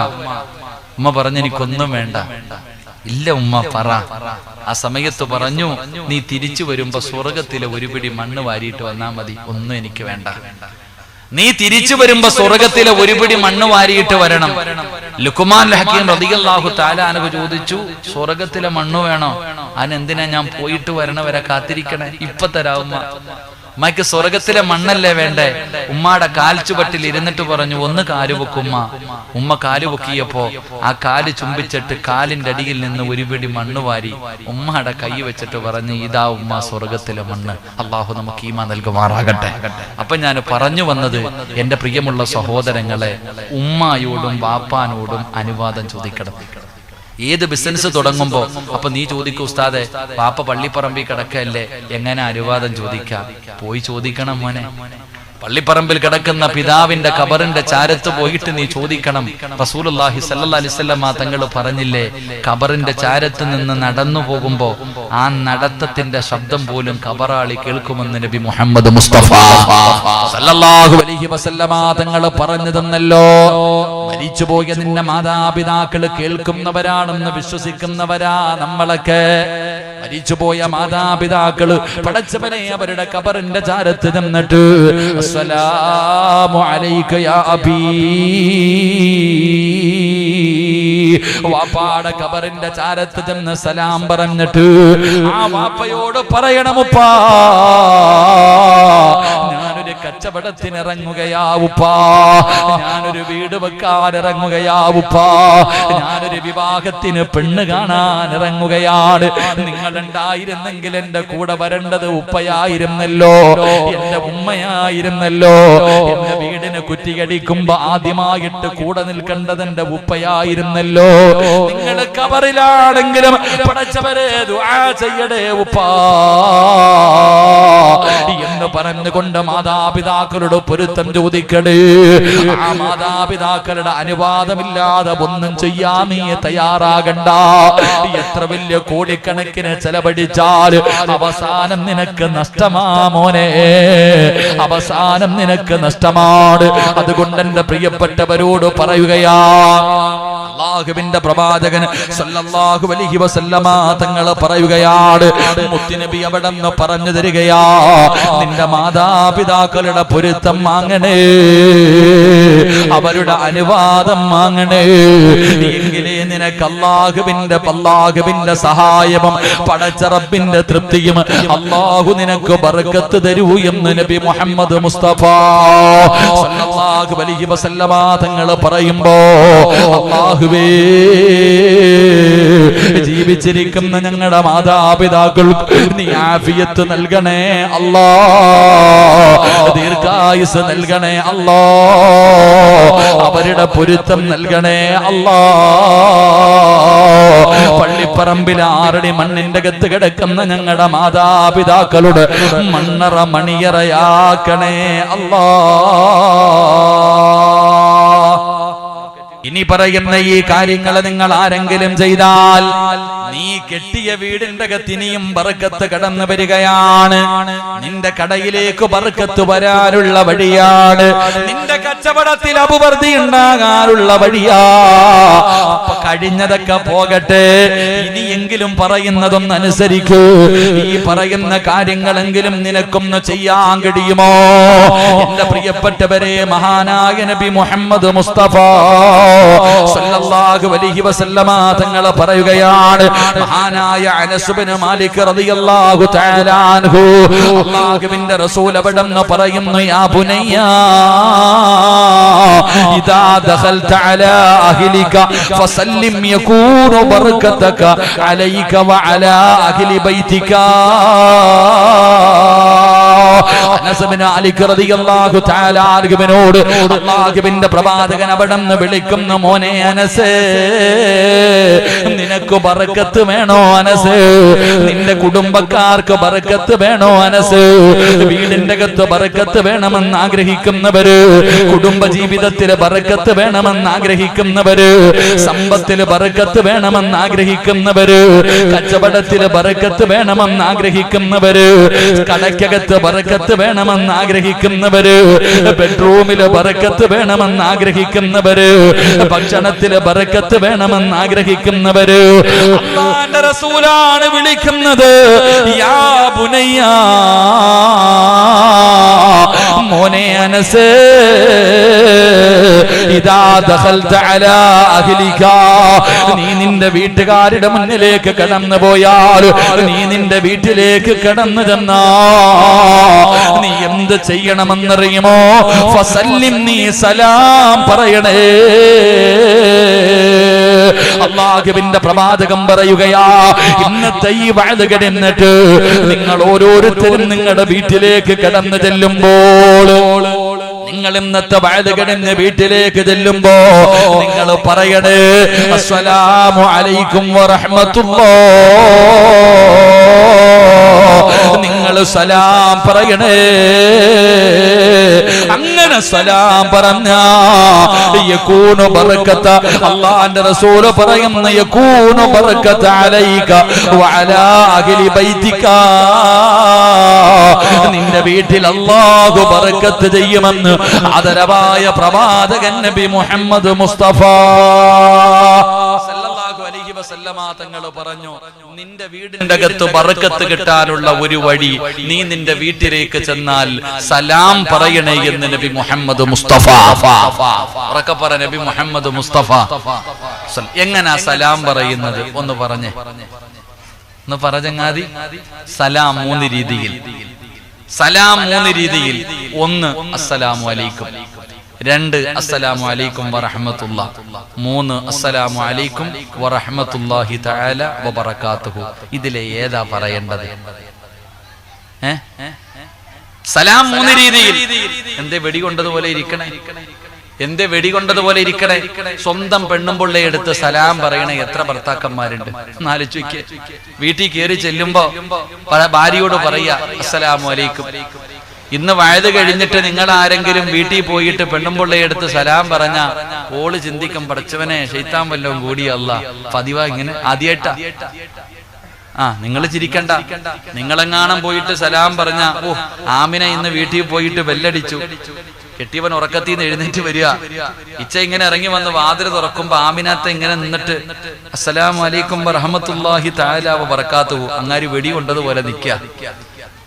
S1: ഉമ്മ പറഞ്ഞു, എനിക്കൊന്നും വേണ്ട. ഇല്ല ഉമ്മ, പറ. ആ സമയത്ത് പറഞ്ഞു, നീ തിരിച്ചു വരുമ്പോ സ്വർഗത്തിലെ ഒരു പിടി മണ്ണ് വാരിയിട്ട് വന്നാ മതി, ഒന്നും എനിക്ക് വേണ്ട. നീ തിരിച്ചു വരുമ്പോ സ്വർഗത്തിലെ ഒരു പിടി മണ്ണ് വാരിയിട്ട് വരണം. ലുക്മാനുൽ ഹക്കീം റളിയല്ലാഹു തആല അൻഹു ചോദിച്ചു, സ്വർഗത്തിലെ മണ്ണ് വേണോ? അതിനെന്തിനാ ഞാൻ പോയിട്ട് വരണവരെ കാത്തിരിക്കണേ? ഇപ്പൊ തരാവുമ്മ. ഉമ്മയ്ക്ക് സ്വർഗത്തിലെ മണ്ണല്ലേ വേണ്ടേ? ഉമ്മാടെ കാൽച്ചുവട്ടിൽ ഇരുന്നിട്ട് പറഞ്ഞു, ഒന്ന് കാലുവെക്കുമ്മ. ഉമ്മ കാലുവെക്കിയപ്പോ ആ കാല് ചുംബിച്ചിട്ട് കാലിന്റെ അടിയിൽ നിന്ന് ഒരു പിടി മണ്ണ് വാരി ഉമ്മയുടെ കൈ വെച്ചിട്ട് പറഞ്ഞു, ഇതാ ഉമ്മ സ്വർഗത്തിലെ മണ്ണ്. അള്ളാഹു നമുക്ക് ഈമാൻ നൽകുമാറാകട്ടെ. അപ്പൊ ഞാൻ പറഞ്ഞു വന്നത്, എന്റെ പ്രിയമുള്ള സഹോദരങ്ങളെ, ഉമ്മായോടും വാപ്പാനോടും അനുവാദം ചോദിക്കണം. ഏത് ബിസിനസ് തുടങ്ങുമ്പോ അപ്പൊ നീ ചോദിക്കൂ, ഉസ്താദെ പാപ്പ പള്ളിപ്പറമ്പിൽ കിടക്കല്ലേ, എങ്ങനെ അനുവാദം ചോദിക്കാം? പോയി ചോദിക്കണം മോനെ. പള്ളിപ്പറമ്പിൽ കിടക്കുന്ന പിതാവിന്റെ ഖബറിന്റെ ചാരത്ത് പോയിട്ട് നീ ചോദിക്കണം. റസൂലുള്ളാഹി സ്വല്ലല്ലാഹി അലൈഹി വസല്ലം തങ്ങൾ പറഞ്ഞില്ലേ, ഖബറിന്റെ ചാരത്ത് നിന്ന് നടന്നു പോകുമ്പോ ആ നടത്തത്തിന്റെ ശബ്ദം പോലും ഖബറാളി കേൾക്കുമെന്ന് നബി മുഹമ്മദ് മുസ്തഫ സ്വല്ലല്ലാഹു അലൈഹി വസല്ലം തങ്ങൾ പറഞ്ഞു തന്നല്ലോ. മരിച്ചുപോയ നിന്റെ മാതാപിതാക്കൾ കേൾക്കുന്നവരാണെന്ന് വിശ്വസിക്കുന്നവരാ നമ്മളൊക്കെ. മരിച്ചുപോയ മാതാപിതാക്കള് പടച്ചവനെ അവരുടെ ഖബറിന്റെ ചാരത്ത് നിന്നിട്ട് അസ്സലാമു അലൈക യാ അബീ, വാപ്പാടെ ഖബറിന്റെ ചാരത്ത് ചെന്ന് സലാം പറഞ്ഞിട്ട് ആ വാപ്പയോട് പറയണമുപ്പാ, ഞാനൊരു കച്ചവടത്തിനിറങ്ങുകയാവുപ്പാ, ഞാനൊരു വീട് വെക്കാൻ ഇറങ്ങുകയാവുപ്പാ, ഞാനൊരു വിവാഹത്തിന് പെണ്ണ് കാണാൻ ഇറങ്ങുകയാണ്. നിങ്ങൾ ഉണ്ടായിരുന്നെങ്കിൽ എന്റെ കൂടെ വരേണ്ടത് ഉപ്പയായിരുന്നല്ലോ, എന്റെ ഉമ്മയായിരുന്നല്ലോ. എന്റെ വീടിന് കുറ്റിയടിക്കുമ്പോ ആദ്യമായിട്ട് കൂടെ നിൽക്കേണ്ടത് എന്റെ ഉപ്പയായിരുന്നല്ലോ. നിങ്ങൾ ഖബറിലാണെങ്കിലും പടച്ചവരെ ദുആ ചെയ്യടേ ഉപ്പാ എന്ന് പറഞ്ഞുകൊണ്ട് മാതാപിതാക്കളുടെ പൊരുത്തം ചോദിക്കടേ. ആ മാതാപിതാക്കളുടെ അനുവാദമില്ലാതെ ഒന്നും ചെയ്യാൻ നീ തയ്യാറാകണ്ട. എത്ര വലിയ കോടിക്കണക്കിന് ചെലവഴിച്ചാൽ അവസാനം നിനക്ക് നഷ്ടമാ മോനെ, അവസാനം നിനക്ക് നഷ്ടമാണ്. അതുകൊണ്ട് എന്റെ പ്രിയപ്പെട്ടവരോട് പറയുകയാ, അല്ലാഹുവിന്റെ പ്രവാചകൻ സല്ലല്ലാഹു അലൈഹി വസല്ലമ തങ്ങൾ പറയുകയാണ്, മുത്തുനബി അവിടെന്ന് പറഞ്ഞു തരികയാ, നിന്റെ മാതാപിതാക്കളുടെ പൊരുത്തം വാങ്ങണേ, അവരുടെ അനുവാദം വാങ്ങണേ. എങ്കിലേ നിനക്ക് അല്ലാഹുവിന്റെ സഹായവും പടച്ച റബ്ബിന്റെ തൃപ്തിയും അല്ലാഹു നിനക്ക് ബർക്കത്ത് തരൂ എന്ന് നബി മുഹമ്മദ് മുസ്തഫ സല്ലല്ലാഹു അലൈഹി വസല്ലമ തങ്ങൾ പറയുമ്പോ, അല്ലാഹുവേ ജീവിച്ചിരിക്കുന്ന ഞങ്ങളുടെ മാതാപിതാക്കൾക്ക് നീ ആഫിയത്ത് നൽകണേ അല്ലാ, ദീർഘായുസ് നൽകണേ അല്ലാ, അവരുടെ പൊരുത്തം നൽകണേ അല്ലാ. പള്ളിപ്പറമ്പിൽ 6 അടി മണ്ണിന്റെ അകത്ത് കിടക്കുന്ന ഞങ്ങളുടെ മാതാപിതാക്കളുടെ മണ്ണറ മണിയറയാക്കണേ അല്ലാ. ഇനി പറയുന്ന ഈ കാര്യങ്ങൾ നിങ്ങൾ ആരെങ്കിലും ചെയ്താൽ നീ കെട്ടിയ വീടിന്റെ അകത്തിനിയും ബർക്കത്ത് കടന്നു വരികയാണ്. നിന്റെ കടയിലേക്ക് ബർക്കത്ത് വരാനുള്ള വഴിയാണ്. നിന്റെ കച്ചവടത്തിൽ അഭിവൃദ്ധി ഉണ്ടാകാനുള്ള വഴിയാ. അപ്പൊ കഴിഞ്ഞതൊക്കെ പോകട്ടെ, ഇനിയെങ്കിലും പറയുന്നതൊന്ന് അനുസരിക്കൂ. ഈ പറയുന്ന കാര്യങ്ങളെങ്കിലും നിനക്കൊന്ന് ചെയ്യാൻ കഴിയുമോ? എന്റെ പ്രിയപ്പെട്ടവരെ, മഹാനായ നബി മുഹമ്മദ് മുസ്തഫ സല്ലല്ലാഹു അലൈഹി വസല്ലമ തങ്ങൾ പറയുകയാണ്. മഹാനായ അനസ് ഇബ്നു മാലിക് റളിയല്ലാഹു തആല അൻഹു, അല്ലാഹുവിന്റെ റസൂൽ അവിടെന്ന് പറയുന്നു, യാ ബുനയ്യ ഇദാ ദഖൽത അലാ അഹ്ലിക ഫസല്ലിം യകൂനു ബർകതക അലൈക വഅലാ അഹ്ലി ബൈതിക. അനസ് ഇബ്നു മാലിക് റളിയല്ലാഹു തആല അൻഹുവിനോട് അല്ലാഹുവിന്റെ പ്രവാചകൻ അവിടെന്ന് വിളിക്കുന്നു, മോനെ അനസ്, നിനക്ക് ബർക്കത്ത് വേണോ അനസ്? നിന്റെ കുടുംബക്കാർക്ക് ബർക്കത്ത് വേണോ അനസ്? വീടിന്റെ അകത്ത് ബർക്കത്ത് വേണമെന്ന് ആഗ്രഹിക്കുന്നവര്, കുടുംബ ജീവിതത്തില് ബർക്കത്ത് വേണമെന്ന് ആഗ്രഹിക്കുന്നവര്, സമ്പത്തില് ബർക്കത്ത് വേണമെന്ന് ആഗ്രഹിക്കുന്നവര്, കച്ചവടത്തില് ബർക്കത്ത് വേണമെന്ന് ആഗ്രഹിക്കുന്നവര്, കടയ്ക്കകത്ത് ബർക്കത്ത് വേണമെന്ന് ആഗ്രഹിക്കുന്നവര്, ബെഡ്റൂമില് ബർക്കത്ത് വേണമെന്ന് ആഗ്രഹിക്കുന്നവര്, ഭക്ഷണത്തില് ബർക്കത്ത് വേണമെന്ന് ആഗ്രഹിക്കുന്നവര്, അല്ലാഹുവിന്റെ റസൂലാണ് വിളിക്കുന്നത്, യാ ബുനയ്യ, മോനെ അനസ്, ഇദാ ദഖൽത അലാ അഹ്ലിക, നീ നിന്റെ വീട്ടുകാരുടെ മുന്നിലേക്ക് കടന്നു പോയാൽ, നീ നിന്റെ വീട്ടിലേക്ക് കടന്നു ചെന്നാ നീ എന്ത് ചെയ്യണമെന്നറിയുമോ? ഫസല്ലിം, നീ സലാം പറയണേ. അല്ലാഹുവിന്റെ പ്രവാചകം പറയുകയാ, ഇന്നത്തെ ഈ വഅദ് കേട്ടിട്ട് നിങ്ങൾ ഓരോരുത്തരും നിങ്ങളുടെ വീട്ടിലേക്ക് കടന്നു ചെല്ലുമ്പോൾ, നിങ്ങൾ ഇന്നത്തെ വഅദ് കേട്ട് വീട്ടിലേക്ക് ചെല്ലുമ്പോ നിങ്ങൾ പറയണേ, അസ്സലാമു അലൈക്കും വറഹ്മത്തുള്ളാഹ്. നിങ്ങൾ സലാം പറയണേ. അങ്ങനെ സലാം പറഞ്ഞ യകൂനു ബർക്കത, അല്ലാഹുവിന്റെ റസൂൽ പറയുന്ന, യകൂനു ബർക്കത അലൈക വഅലാ അഹ്ലി ബൈതിക, നിന്റെ വീട്ടിൽ അല്ലാഹു ബർക്കത്ത് ചെയ്യുമെന്ന് ആദരവായ പ്രവാചകൻ നബി മുഹമ്മദ് മുസ്തഫ സല്ലല്ലാഹു അലൈഹി വസല്ലമ തങ്ങൾ പറഞ്ഞു, നിന്റെ വീടിന്റെ അകത്ത് ബർക്കത്ത് കിട്ടാനുള്ള ഒരു വഴി, നീ നിന്റെ വീട്ടിലേക്ക് ചെന്നാൽ സലാം പറയണേ എന്ന് നബി മുഹമ്മദ് മുസ്തഫ. ഉറക്കെ പറ, നബി മുഹമ്മദ് മുസ്തഫ. എങ്ങനാ സലാം പറയുന്നത് ഒന്ന് പറഞ്ഞേ, ഒന്ന് പറഞ്ഞങ്ങാതി. സലാം മൂന്ന് രീതിയിൽ. സലാം മൂന്ന് രീതിയിൽ. ഒന്ന്, അസ്സലാമു അലൈക്കും. രണ്ട്, അസ്സലാമു അലൈക്കും വറഹ്മത്തുള്ളാഹി. മൂന്ന്, അസ്സലാമു അലൈക്കും വറഹ്മത്തുള്ളാഹി തആല വബറകാതുഹു. ഇതിലെ ഏതാ പറയേണ്ടത്? സലാം മൂന്ന് രീതിയിൽ. എന്തേ വെടികൊണ്ടതുപോലെ ഇരിക്കണേ? എന്തേ വെടികൊണ്ടതുപോലെ ഇരിക്കണേ? സ്വന്തം പെണ്ണുമ്പുള്ളെ എടുത്ത് സലാം പറയണ എത്ര ഭർത്താക്കന്മാരുണ്ട്? നാലിച്ചുക്ക് വീട്ടിൽ കയറി ചെല്ലുമ്പോ ഭാര്യയോട് പറയാ, അസ്സലാമു അലൈക്കും. ഇന്ന് വയത് കഴിഞ്ഞിട്ട് നിങ്ങൾ ആരെങ്കിലും വീട്ടിൽ പോയിട്ട് പെണ്ണുമ്പുള്ളെ എടുത്ത് സലാം പറഞ്ഞ ഓള് ചിന്തിക്കും, പഠിച്ചവനെ ശൈത്താൻ വല്ലതും കൂടിയല്ല. പതിവാ ഇങ്ങനെ ആദ്യമായിട്ടാ. നിങ്ങൾ ചിരിക്കണ്ട. നിങ്ങളെങ്ങാണം പോയിട്ട് സലാം പറഞ്ഞ, ഓ ആമിന ഇന്ന് വീട്ടിൽ പോയിട്ട് ബെല്ലടിച്ചു, കെട്ടിയവൻ ഉറക്കത്തിൽ നിന്ന് എഴുന്നേറ്റ് വരിക, ഇച്ച ഇങ്ങനെ ഇറങ്ങി വന്ന് വാതിൽ തുറക്കുമ്പോ ആമിനത്തെ ഇങ്ങനെ നിന്നിട്ട് അസ്സലാമു അലൈക്കും വറഹ്മത്തുള്ളാഹി തആല വബറകാതുഹു അങ്ങാരി വെടി കൊണ്ടതുപോലെ നിൽക്കുക.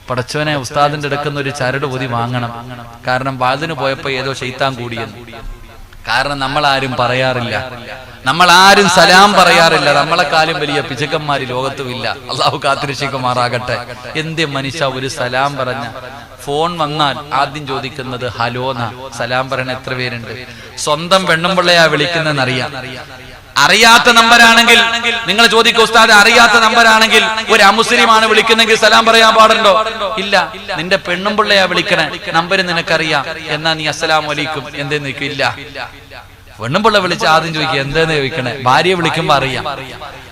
S1: പടച്ചവനെ, ഉസ്താദിന്റെ അടുക്കുന്ന ഒരു ചരട് പൊതി വാങ്ങണം, കാരണം വാതിന് പോയപ്പോ ഏതോ ശൈത്താൻ കൂടിയെന്ന്. കാരണം നമ്മളാരും പറയാറില്ല, നമ്മളാരും സലാം പറയാറില്ല. നമ്മളെക്കാളും വലിയ പിശുക്കന്മാര് ലോകത്തുമില്ല. അള്ളാഹു കാത്തിരക്ഷിക്കുമാറാകട്ടെ. എന്തേ മനുഷ്യ ഒരു സലാം പറഞ്ഞ ഫോൺ വന്നാൽ ആദ്യം ചോദിക്കുന്നത് ഹലോന. സലാം പറയണ എത്ര പേരുണ്ട്? സ്വന്തം പെണ്ണുമ്പിള്ളയാ വിളിക്കുന്നതെന്നറിയാം. അറിയാത്ത നമ്പരാണെങ്കിൽ നിങ്ങൾ ചോദിക്കും, ഉസ്താദ് അറിയാത്ത നമ്പരാണെങ്കിൽ ഒരു അമുസ്ലിമാണ് വിളിക്കുന്നെങ്കിൽ സലാം പറയാൻ പാടുണ്ടോ? ഇല്ല. നിന്റെ പെണ്ണുമ്പിള്ളയാ വിളിക്കണേ, നമ്പര് നിനക്കറിയാം, എന്നാ നീ അസ്സലാമു അലൈക്കും എന്തേന്ന് ചോദിക്കും? ഇല്ല. പെണ്ണുമ്പിള്ള വിളിച്ച് ആദ്യം ചോദിക്കുക എന്തേന്ന് ചോദിക്കണേ? ഭാര്യയെ വിളിക്കുമ്പോ അറിയാം.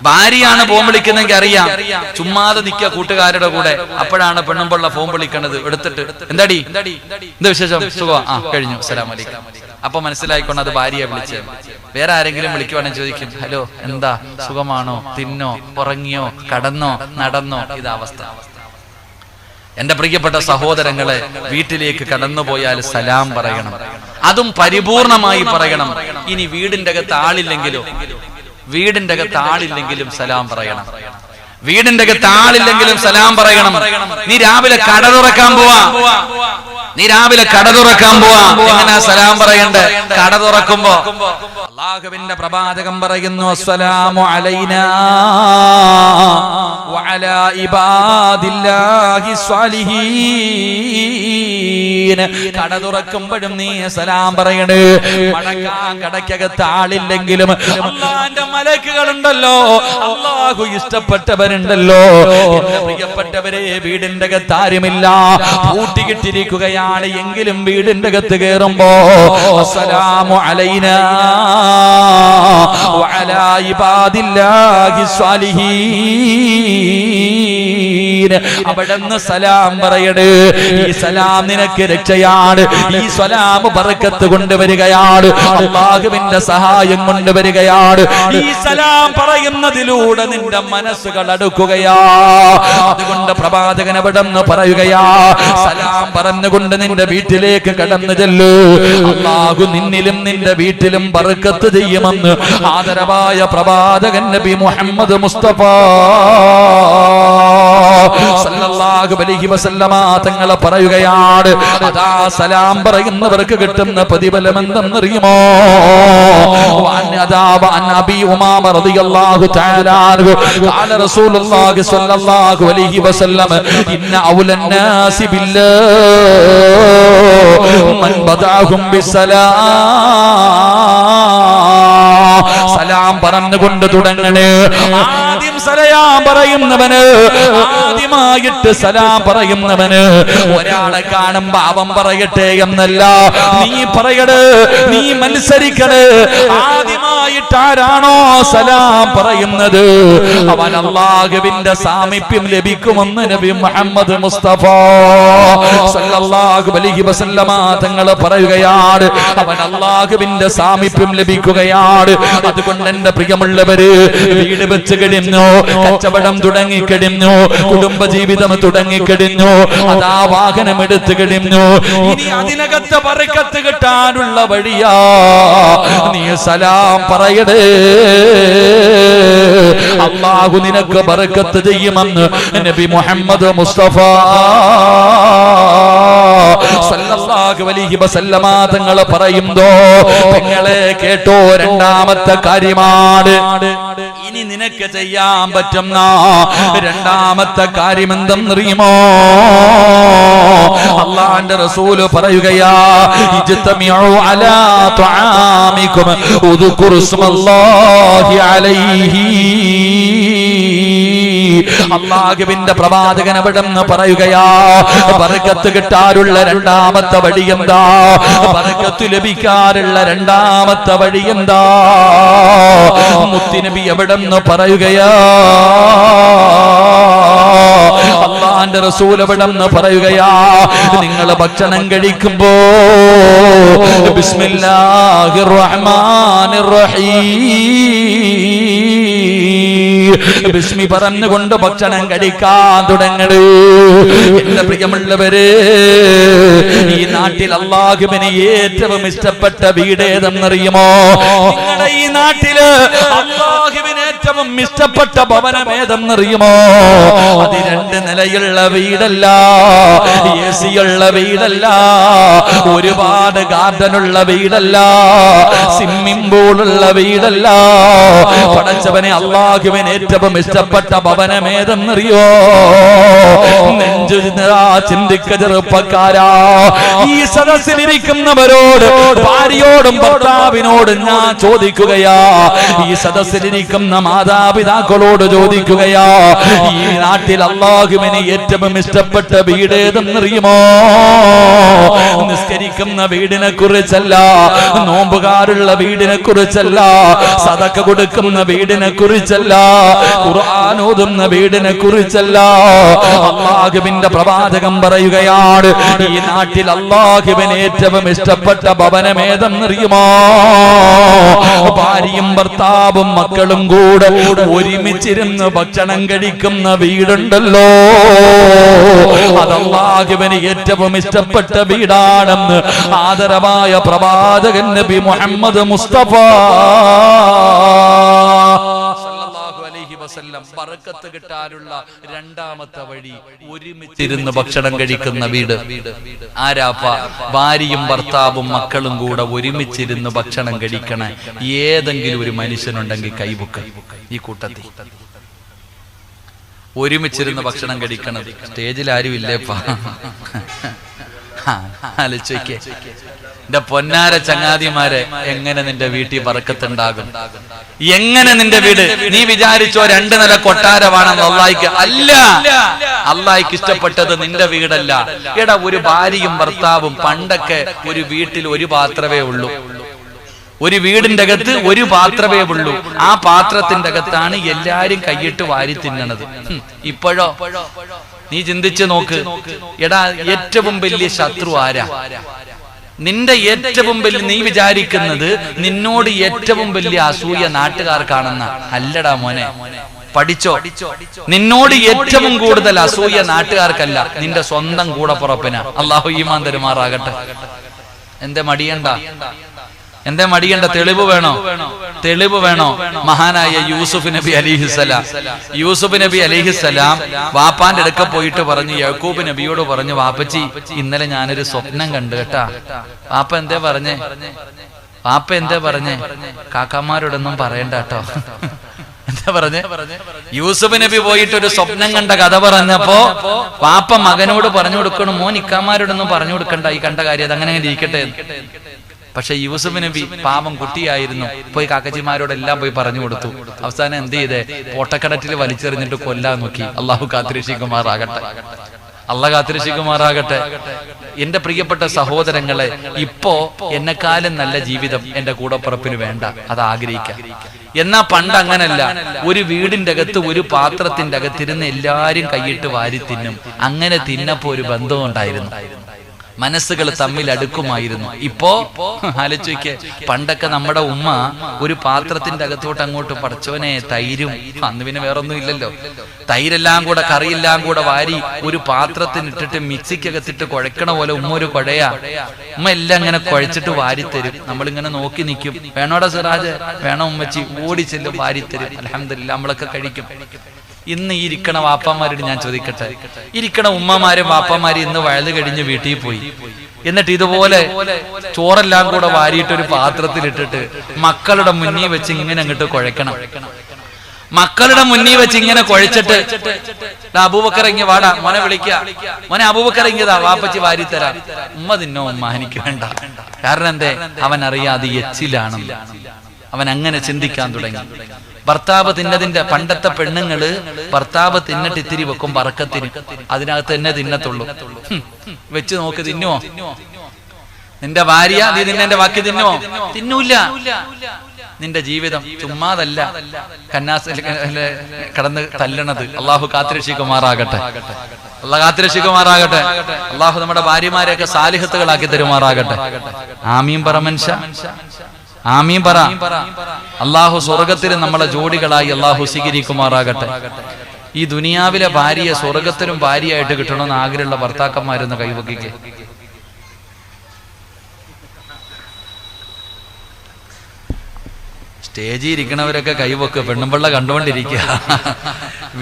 S1: ഭാര്യയാണ് ഫോൺ വിളിക്കുന്നെങ്കിൽ അറിയാം. ചുമ്മാതെ നിൽക്കുക കൂട്ടുകാരുടെ കൂടെ, അപ്പോഴാണ് പെണ്ണുമ്പിള്ള ഫോൺ വിളിക്കണത്. എടുത്തിട്ട് എന്താടി, എന്താ വിശേഷം, സുഖം, കഴിഞ്ഞു, അസ്സലാമു അലൈക്കും. അപ്പൊ മനസ്സിലായിക്കൊണ്ട് അത് ഭാര്യയെ വിളിച്ച്. വേറെ ആരെങ്കിലും വിളിക്കുവാണെങ്കിൽ ചോദിക്കും, ഹലോ എന്താ, സുഖമാണോ, തിന്നോ, ഉറങ്ങിയോ, കടന്നോ, നടന്നോ? ഇതവസ്ഥ. എന്റെ പ്രിയപ്പെട്ട സഹോദരങ്ങളെ, വീട്ടിലേക്ക് കടന്നുപോയാൽ സലാം പറയണം, അതും പരിപൂർണമായി പറയണം. ഇനി വീടിന്റെ അകത്ത് ആളില്ലെങ്കിലും സലാം പറയണം. വീടിന്റെ അകത്ത് ആളില്ലെങ്കിലും സലാം പറയണം. നീ രാവിലെ കട തുറക്കാൻ പോവാ, എങ്ങനെയാ സലാം പറയണ്ടേ? കട തുറക്കുമ്പോ അല്ലാഹുവിന്റെ പ്രവാചകൻ പറയുന്നു, അസ്സലാമു അലൈനാ വഅലാ ഇബാദില്ലാഹി സ്വാലിഹീൻ. കട തുറക്കുമ്പോഴും നീ സലാം പറയണേ. മടക്കാൻ കടക്കകത്ത് ആളില്ലെങ്കിലും അല്ലാഹുവിന്റെ മലക്കുകളുണ്ടല്ലോ, അല്ലാഹു ഇഷ്ടപ്പെട്ടവരുണ്ടല്ലോ. എന്റെ പ്രിയപ്പെട്ടവരെ, വീടിന്റെ അകത്ത് ആരുമില്ല, പൂട്ടിക്കിട്ടിരിക്കുകയാണ് എങ്കിലും വീടിന്റെ അകത്ത് കയറുമ്പോ അസ്സലാമു അലൈനാ വഅലാ ഇബാദില്ലാഹി സ്വാലിഹീൻ. അവിടുന്ന് സലാം പറയണേ. ഈ സലാം നിനക്ക് രക്ഷയാണ്. ഈ സലാം ബർക്കത്ത് കൊണ്ടുവരികയാണ്, അല്ലാഹുവിന്റെ സഹായം കൊണ്ടുവരികയാണ്. ഈ സലാം പറയുന്നതിലൂടെ നിന്റെ മനസ്സുകൾ അടുക്കുകയാ. അതുകൊണ്ട് പ്രവാചകൻ അവിടുന്ന് പറയുകയാ, സലാം പറഞ്ഞുകൊണ്ട് നിന്റെ വീട്ടിലേക്ക് കടന്നു ചെല്ലു. അല്ലാഹു നിന്നിലും നിന്റെ വീട്ടിലും ബർക്കത്ത് ചെയ്യുമെന്ന് ആദരവായ പ്രവാചകൻ നബി മുഹമ്മദ് മുസ്തഫ സല്ലല്ലാഹു അലൈഹി വസല്ലമ തങ്ങൾ പറയുകയാണ്. അതാ സലാം പറയുന്നവർക്ക് കിട്ടുന്ന പ്രതിഫലം എന്തെന്നറിയുമോ? വഅൻ അബീ ഉമാമ റളിയല്ലാഹു തആല അൻഹു ഖാല റസൂലുള്ളാഹി സ്വല്ലല്ലാഹു അലൈഹി വസല്ലം ഇന്ന ഔലൻ നാസി ബില്ലാഹി മൻ ബദഅഹും ബിസ്സലാം. സലാം പറഞ്ഞുകൊണ്ട് തുടങ്ങണേ. ആദ്യം സലാം പറയുന്നവന്, ആദ്യമായിട്ട് സലാം പറയുന്നവന് ഒരാളെ കാണുമ്പോ അവൻ പറയട്ടെ എന്നല്ല, നീ പറയട്, നീ മത്സരിക്കട്. ആദ്യമായിട്ട് ആരാണോ സലാം പറയുന്നത് അവൻ അല്ലാഹുവിന്റെ സാമീപ്യം ലഭിക്കുമെന്ന് നബി മുഹമ്മദ് മുസ്തഫ സല്ലല്ലാഹു അലൈഹി വസല്ലമ തങ്ങൾ പറയുകയാണ്. അവൻ അല്ലാഹുവിന്റെ സാമീപ്യം ലഭിക്കുകയാണ്. അതുകൊണ്ട് എന്റെ പ്രിയമുള്ളവര്, വീട് വെച്ച് കഴിഞ്ഞു, കച്ചവടം തുടങ്ങിക്കഴിഞ്ഞു, കുടുംബജീവിതം തുടങ്ങിക്കഴിഞ്ഞു, അതാ വാഹനം എടുത്തു കഴിഞ്ഞു, ഇനി അതിനകത്ത് ബർക്കത്ത് കിട്ടാനുള്ള വഴിയാ. നീ സലാം പറയടേ. അല്ലാഹു നിനക്ക് ബർക്കത്ത് ചെയ്യുമെന്ന് നബി മുഹമ്മദ് മുസ്തഫ സല്ലല്ലാഹു അലൈഹി വസല്ലമ തങ്ങൾ പറയുന്നു. നിങ്ങളെ കേട്ടോ, രണ്ടാമത്തെ കാര്യമാണ് ഇനി നിനക്ക് ചെയ്യാൻ പറ്റുന്ന രണ്ടാമത്തെ കാര്യം എന്തെന്നറിയുമോ? അല്ലാഹുവിന്റെ റസൂല് പറയുകയാ, ഇജ്തമിഉ അലാ തുആമികും ഉദ്കുറു ഇസ്മല്ലാഹി അലൈഹി. അല്ലാഹുവിന്റെ പ്രവാചകൻ അവിടുന്ന് പറയുകയാ, ബർക്കത്ത് കിട്ടാനുള്ള രണ്ടാമത്തെ വഴി എന്താ? ബർക്കത്ത് ലഭിക്കാനുള്ള രണ്ടാമത്തെ വഴി എന്താ? മുത്തുനബി അവിടുന്ന് പറയുകയാ, അല്ലാഹുവിന്റെ റസൂൽ അവിടുന്ന് പറയുകയാ, നിങ്ങൾ ഭക്ഷണം കഴിക്കുമ്പോ ബിസ്മില്ലാഹിർ റഹ്മാനിർ റഹീം, ബിസ്മി പറഞ്ഞുകൊണ്ട് ഭക്ഷണം കഴിക്കാൻ തുടങ്ങണേ. എന്റെ പ്രിയമുള്ളവരെ, ഈ നാട്ടിൽ അല്ലാഹുവിന് ഏറ്റവും ഇഷ്ടപ്പെട്ട വീട് ഏതെന്നറിയുമോ? നിങ്ങളുടെ ഈ നാട്ടില് അല്ലാഹുവിന് ഏറ്റവും ഇഷ്ടപ്പെട്ട ഭവനം ഏതെന്നറിയുമോ? അത് രണ്ട് നിലയുള്ള വീടല്ല, AC ഉള്ള വീടല്ല, ഒരുപാട് ഗാർഡനുള്ള വീടല്ല, സ്വിമ്മിംഗ് പൂളുള്ള വീടല്ല. പടച്ചവനെ, അല്ലാഹുവിന് ഏറ്റവും ഇഷ്ടപ്പെട്ട ഭവനം ഏതെന്നറിയോ? നെഞ്ചു ചിന്തിക്ക ചെറുപ്പക്കാരാ. ഈ സദസ്സിലിരിക്കുന്നവരോട്, ഭാര്യയോടും ഭർത്താവിനോടും ഞാൻ ചോദിക്കുകയാ, ഈ സദസ്സിലിരിക്കുന്ന മാതാ മാതാപിതാക്കളോട് ചോദിക്കുകയാ, ഈ നാട്ടിൽ അല്ലാഹുവിന് ഏറ്റവും ഇഷ്ടപ്പെട്ട വീട് ഏതെന്നറിയുമോ? നിസ്കരിക്കുന്ന വീടിനെ കുറിച്ചല്ല, നോമ്പുകാരുള്ള വീടിനെ കുറിച്ചല്ല, സദഖ കൊടുക്കുന്ന വീടിനെ കുറിച്ചല്ല, ഖുർആൻ ഓതുന്ന വീടിനെ കുറിച്ചല്ല. അല്ലാഹുവിന്റെ പ്രവാചകൻ പറയുകയാണ്, ഈ നാട്ടിൽ അല്ലാഹുവിന് ഏറ്റവും ഇഷ്ടപ്പെട്ട ഭവനം ഏതെന്നറിയുമോ? ഭാര്യയും ഭർത്താവും മക്കളും കൂടെ ഒരുമിച്ചിരുന്ന് ഭക്ഷണം കഴിക്കുന്ന വീടുണ്ടല്ലോ, അത് അല്ലാഹുവിന് ഏറ്റവും ഇഷ്ടപ്പെട്ട വീടാണെന്ന് ആദരവായ പ്രവാചകൻ നബി മുഹമ്മദ് മുസ്തഫ സല്ലല്ലാഹു അലൈഹി വസല്ലം ബറക്കത്ത് കിട്ടാനുള്ള രണ്ടാമത്തെ വഴി ഒരുമിച്ചിരുന്ന് ഭക്ഷണം കഴിക്കുന്ന വീട്. ആരാപ്പ? ഭാര്യയും ഭർത്താവും മക്കളും കൂടെ ഒരുമിച്ചിരുന്ന് ഭക്ഷണം കഴിക്കണ ഏതെങ്കിലും ഒരു മനുഷ്യനുണ്ടെങ്കിൽ കൈവക്ക്. ഈ കൂട്ടത്തിൽ ഒരുമിച്ചിരുന്ന് ഭക്ഷണം കഴിക്കണത് സ്റ്റേജിൽ ആരും ഇല്ലേപ്പാ. ആലോചിക്കേ എന്റെ പൊന്നാര ചങ്ങാതിമാരെ, എങ്ങനെ നിന്റെ വീട്ടിൽ ബറക്കത്തുണ്ടാകും? എങ്ങനെ നിന്റെ വീട്? നീ വിചാരിച്ചോ 2 നില കൊട്ടാരമാണെന്ന്? അല്ലാഹ്ക്ക് അല്ല. അല്ലാഹ്ക്ക് ഇഷ്ടപ്പെട്ടത് നിന്റെ വീടല്ല. എടാ, ഒരു ഭാര്യയും ഭർത്താവും പണ്ടൊക്കെ ഒരു വീട്ടിൽ ഒരു പാത്രമേ ഉള്ളൂ. ഒരു വീടിന്റെ അകത്ത് ഒരു പാത്രമേ ഉള്ളൂ. ആ പാത്രത്തിന്റെ അകത്താണ് എല്ലാരും കൈയിട്ട് വാരി തിന്നണത്. ഇപ്പോഴോ? നീ ചിന്തിച്ചു നോക്ക്. എടാ, ഏറ്റവും വലിയ ശത്രു ആരാ? നിന്റെ ഏറ്റവും വലിയ, നീ വിചാരിക്കുന്നത് നിന്നോട് ഏറ്റവും വലിയ അസൂയ നാട്ടുകാർക്കാണെന്ന? അല്ലടാ മോനെ, പഠിച്ചോ. നിന്നോട് ഏറ്റവും കൂടുതൽ അസൂയ നാട്ടുകാർക്കല്ല, നിന്റെ സ്വന്തം കൂടപ്പുറപ്പിനാ. അല്ലാഹു ഈമാൻ തരുമാറാകട്ടെ. എന്തേ മടിയണ്ട? തെളിവ് വേണോ? തെളിവ് വേണോ? മഹാനായ യൂസുഫ് നബി അലൈഹിസ്സലാം വാപ്പാന്റെ അടുക്ക പോയിട്ട് പറഞ്ഞു, യാക്കൂബ് നബിയോട് പറഞ്ഞു, വാപ്പച്ചി ഇന്നലെ ഞാനൊരു സ്വപ്നം കണ്ടു കേട്ടാ. വാപ്പ എന്തേ പറഞ്ഞേ? കാക്കാമാരോടൊന്നും പറയണ്ട കേട്ടോ. എന്താ പറഞ്ഞേ? യൂസുഫ് നബി പോയിട്ട് ഒരു സ്വപ്നം കണ്ട കഥ പറഞ്ഞപ്പോ വാപ്പ മകനോട് പറഞ്ഞു കൊടുക്കണം, മോൻ ഇക്കാമാരോടൊന്നും പറഞ്ഞു കൊടുക്കണ്ട ഈ കണ്ട കാര്യം, അത് അങ്ങനെ ഇരിക്കട്ടെ. പക്ഷെ യൂസുഫ് നബി പാവം കുട്ടിയായിരുന്നു, പോയി കാക്കച്ചിമാരോടെല്ലാം പോയി പറഞ്ഞു കൊടുത്തു. അവസാനം എന്ത് ചെയ്തേ? പൊട്ടക്കടറ്റിൽ വലിച്ചെറിഞ്ഞിട്ട് കൊല്ലാൻ നോക്കി. അള്ളാഹു കാത്തിരക്ഷിക്കുമാറാകട്ടെ. എന്റെ പ്രിയപ്പെട്ട സഹോദരങ്ങളെ, ഇപ്പോ എന്നെക്കാളും നല്ല ജീവിതം എന്റെ കൂടപ്പുറപ്പിന് വേണ്ട, അത് ആഗ്രഹിക്കാം. എന്നാ പണ്ട് അങ്ങനല്ല. ഒരു വീടിന്റെ അകത്ത് ഒരു പാത്രത്തിന്റെ അകത്തിരുന്ന് എല്ലാരും കൈയിട്ട് വാരി തിന്നും. അങ്ങനെ തിന്നപ്പോ ഒരു ബന്ധവും ഉണ്ടായിരുന്നു, മനസ്സുകൾ തമ്മിൽ അടുക്കുമായിരുന്നു. ഇപ്പോ ആലോചിക്ക്, പണ്ടൊക്കെ നമ്മുടെ ഉമ്മ ഒരു പാത്രത്തിന്റെ അകത്തോട്ട് അങ്ങോട്ട് പടച്ചോനെ തൈരും, അന്ന് പിന്നെ വേറൊന്നും ഇല്ലല്ലോ, തൈരെല്ലാം കൂടെ കറിയെല്ലാം കൂടെ വാരി ഒരു പാത്രത്തിനിട്ടിട്ട് മിക്സിക്കകത്തിട്ട് കുഴക്കണ പോലെ ഉമ്മ ഒരു കുഴയാ. ഉമ്മ എല്ലാം ഇങ്ങനെ കുഴച്ചിട്ട് വാരിത്തരും. നമ്മളിങ്ങനെ നോക്കി നിൽക്കും. വേണോടാ സിറാജ്? വേണോ ഉമ്മച്ചി? ഓടിച്ചെല്ലും, വാരിത്തരും. അൽഹംദുലില്ലാഹ് നമ്മളൊക്കെ കഴിക്കും. ഇന്ന് ഈ ഇരിക്കണ വാപ്പന്മാരോട് ഞാൻ ചോദിക്കട്ടെ, ഇരിക്കണ ഉമ്മമാരും വാപ്പന്മാരും ഇന്ന് വഴുത് കഴിഞ്ഞ് വീട്ടിൽ പോയി, എന്നിട്ട് ഇതുപോലെ ചോറെല്ലാം കൂടെ വാരിയിട്ട് ഒരു പാത്രത്തിലിട്ടിട്ട് മക്കളുടെ മുന്നിൽ വെച്ച് ഇങ്ങനെ അങ്ങോട്ട് കുഴക്കണം. മക്കളുടെ മുന്നിൽ വെച്ച് ഇങ്ങനെ കുഴച്ചിട്ട്, അബൂബക്കർ ഇങ്ങ് വാടാ, മോനെ വിളിക്ക, മോനെ അബൂബക്കർ ഇങ്ങതാ, വാപ്പച്ചി വാരിത്തരാം. ഉമ്മ തിന്നോ? ഉമ്മ എനിക്ക് വേണ്ട. കാരണം എന്തേ? അവൻ അറിയാതെ എച്ചിലാണെന്ന്. അവൻ അങ്ങനെ ചിന്തിക്കാൻ തുടങ്ങി. ഭർത്താവ് തിന്നതിന്റെ, പണ്ടത്തെ പെണ്ണുങ്ങള് ഭർത്താവ് തിന്നിട്ട് ഇത്തിരി വെക്കും ബറക്കത്തിന്, അതിനകത്ത് തന്നെ തിന്നത്തുള്ളൂ. വെച്ച് നോക്ക്, തിന്നുവോ? നിന്റെ ഭാര്യ നീ നിന്നെ വാക്കി തിന്നുവോ? തിന്നൂല്ല. നിന്റെ ജീവിതം ചുമ്മാതല്ല കന്നാസിൽ കടന്ന് തല്ലണത്. അള്ളാഹു കാത്തിരക്ഷിക്കുമാറാകട്ടെ. അള്ളാഹു നമ്മുടെ ഭാര്യമാരെയൊക്കെ സാലിഹത്തുകളാക്കി തരുമാറാകട്ടെ. ആമീൻ പറ മനുഷ്യ, ആമീൻ പറ. അള്ളാഹു സ്വർഗത്തിൽ നമ്മളെ ജോഡികളായി അള്ളാഹു സ്വീകരിക്കുമാറാകട്ടെ. ഈ ദുനിയാവിലെ ഭാര്യയെ സ്വർഗത്തിലും ഭാര്യയായിട്ട് കിട്ടണമെന്ന് ആഗ്രഹമുള്ള ഭർത്താക്കന്മാരൊന്ന് കൈവക്കിക്ക്. സ്റ്റേജിൽ ഇരിക്കണവരൊക്കെ കൈവക്ക്, പെണ്ണുമ്പിള്ള കണ്ടുകൊണ്ടിരിക്കുക.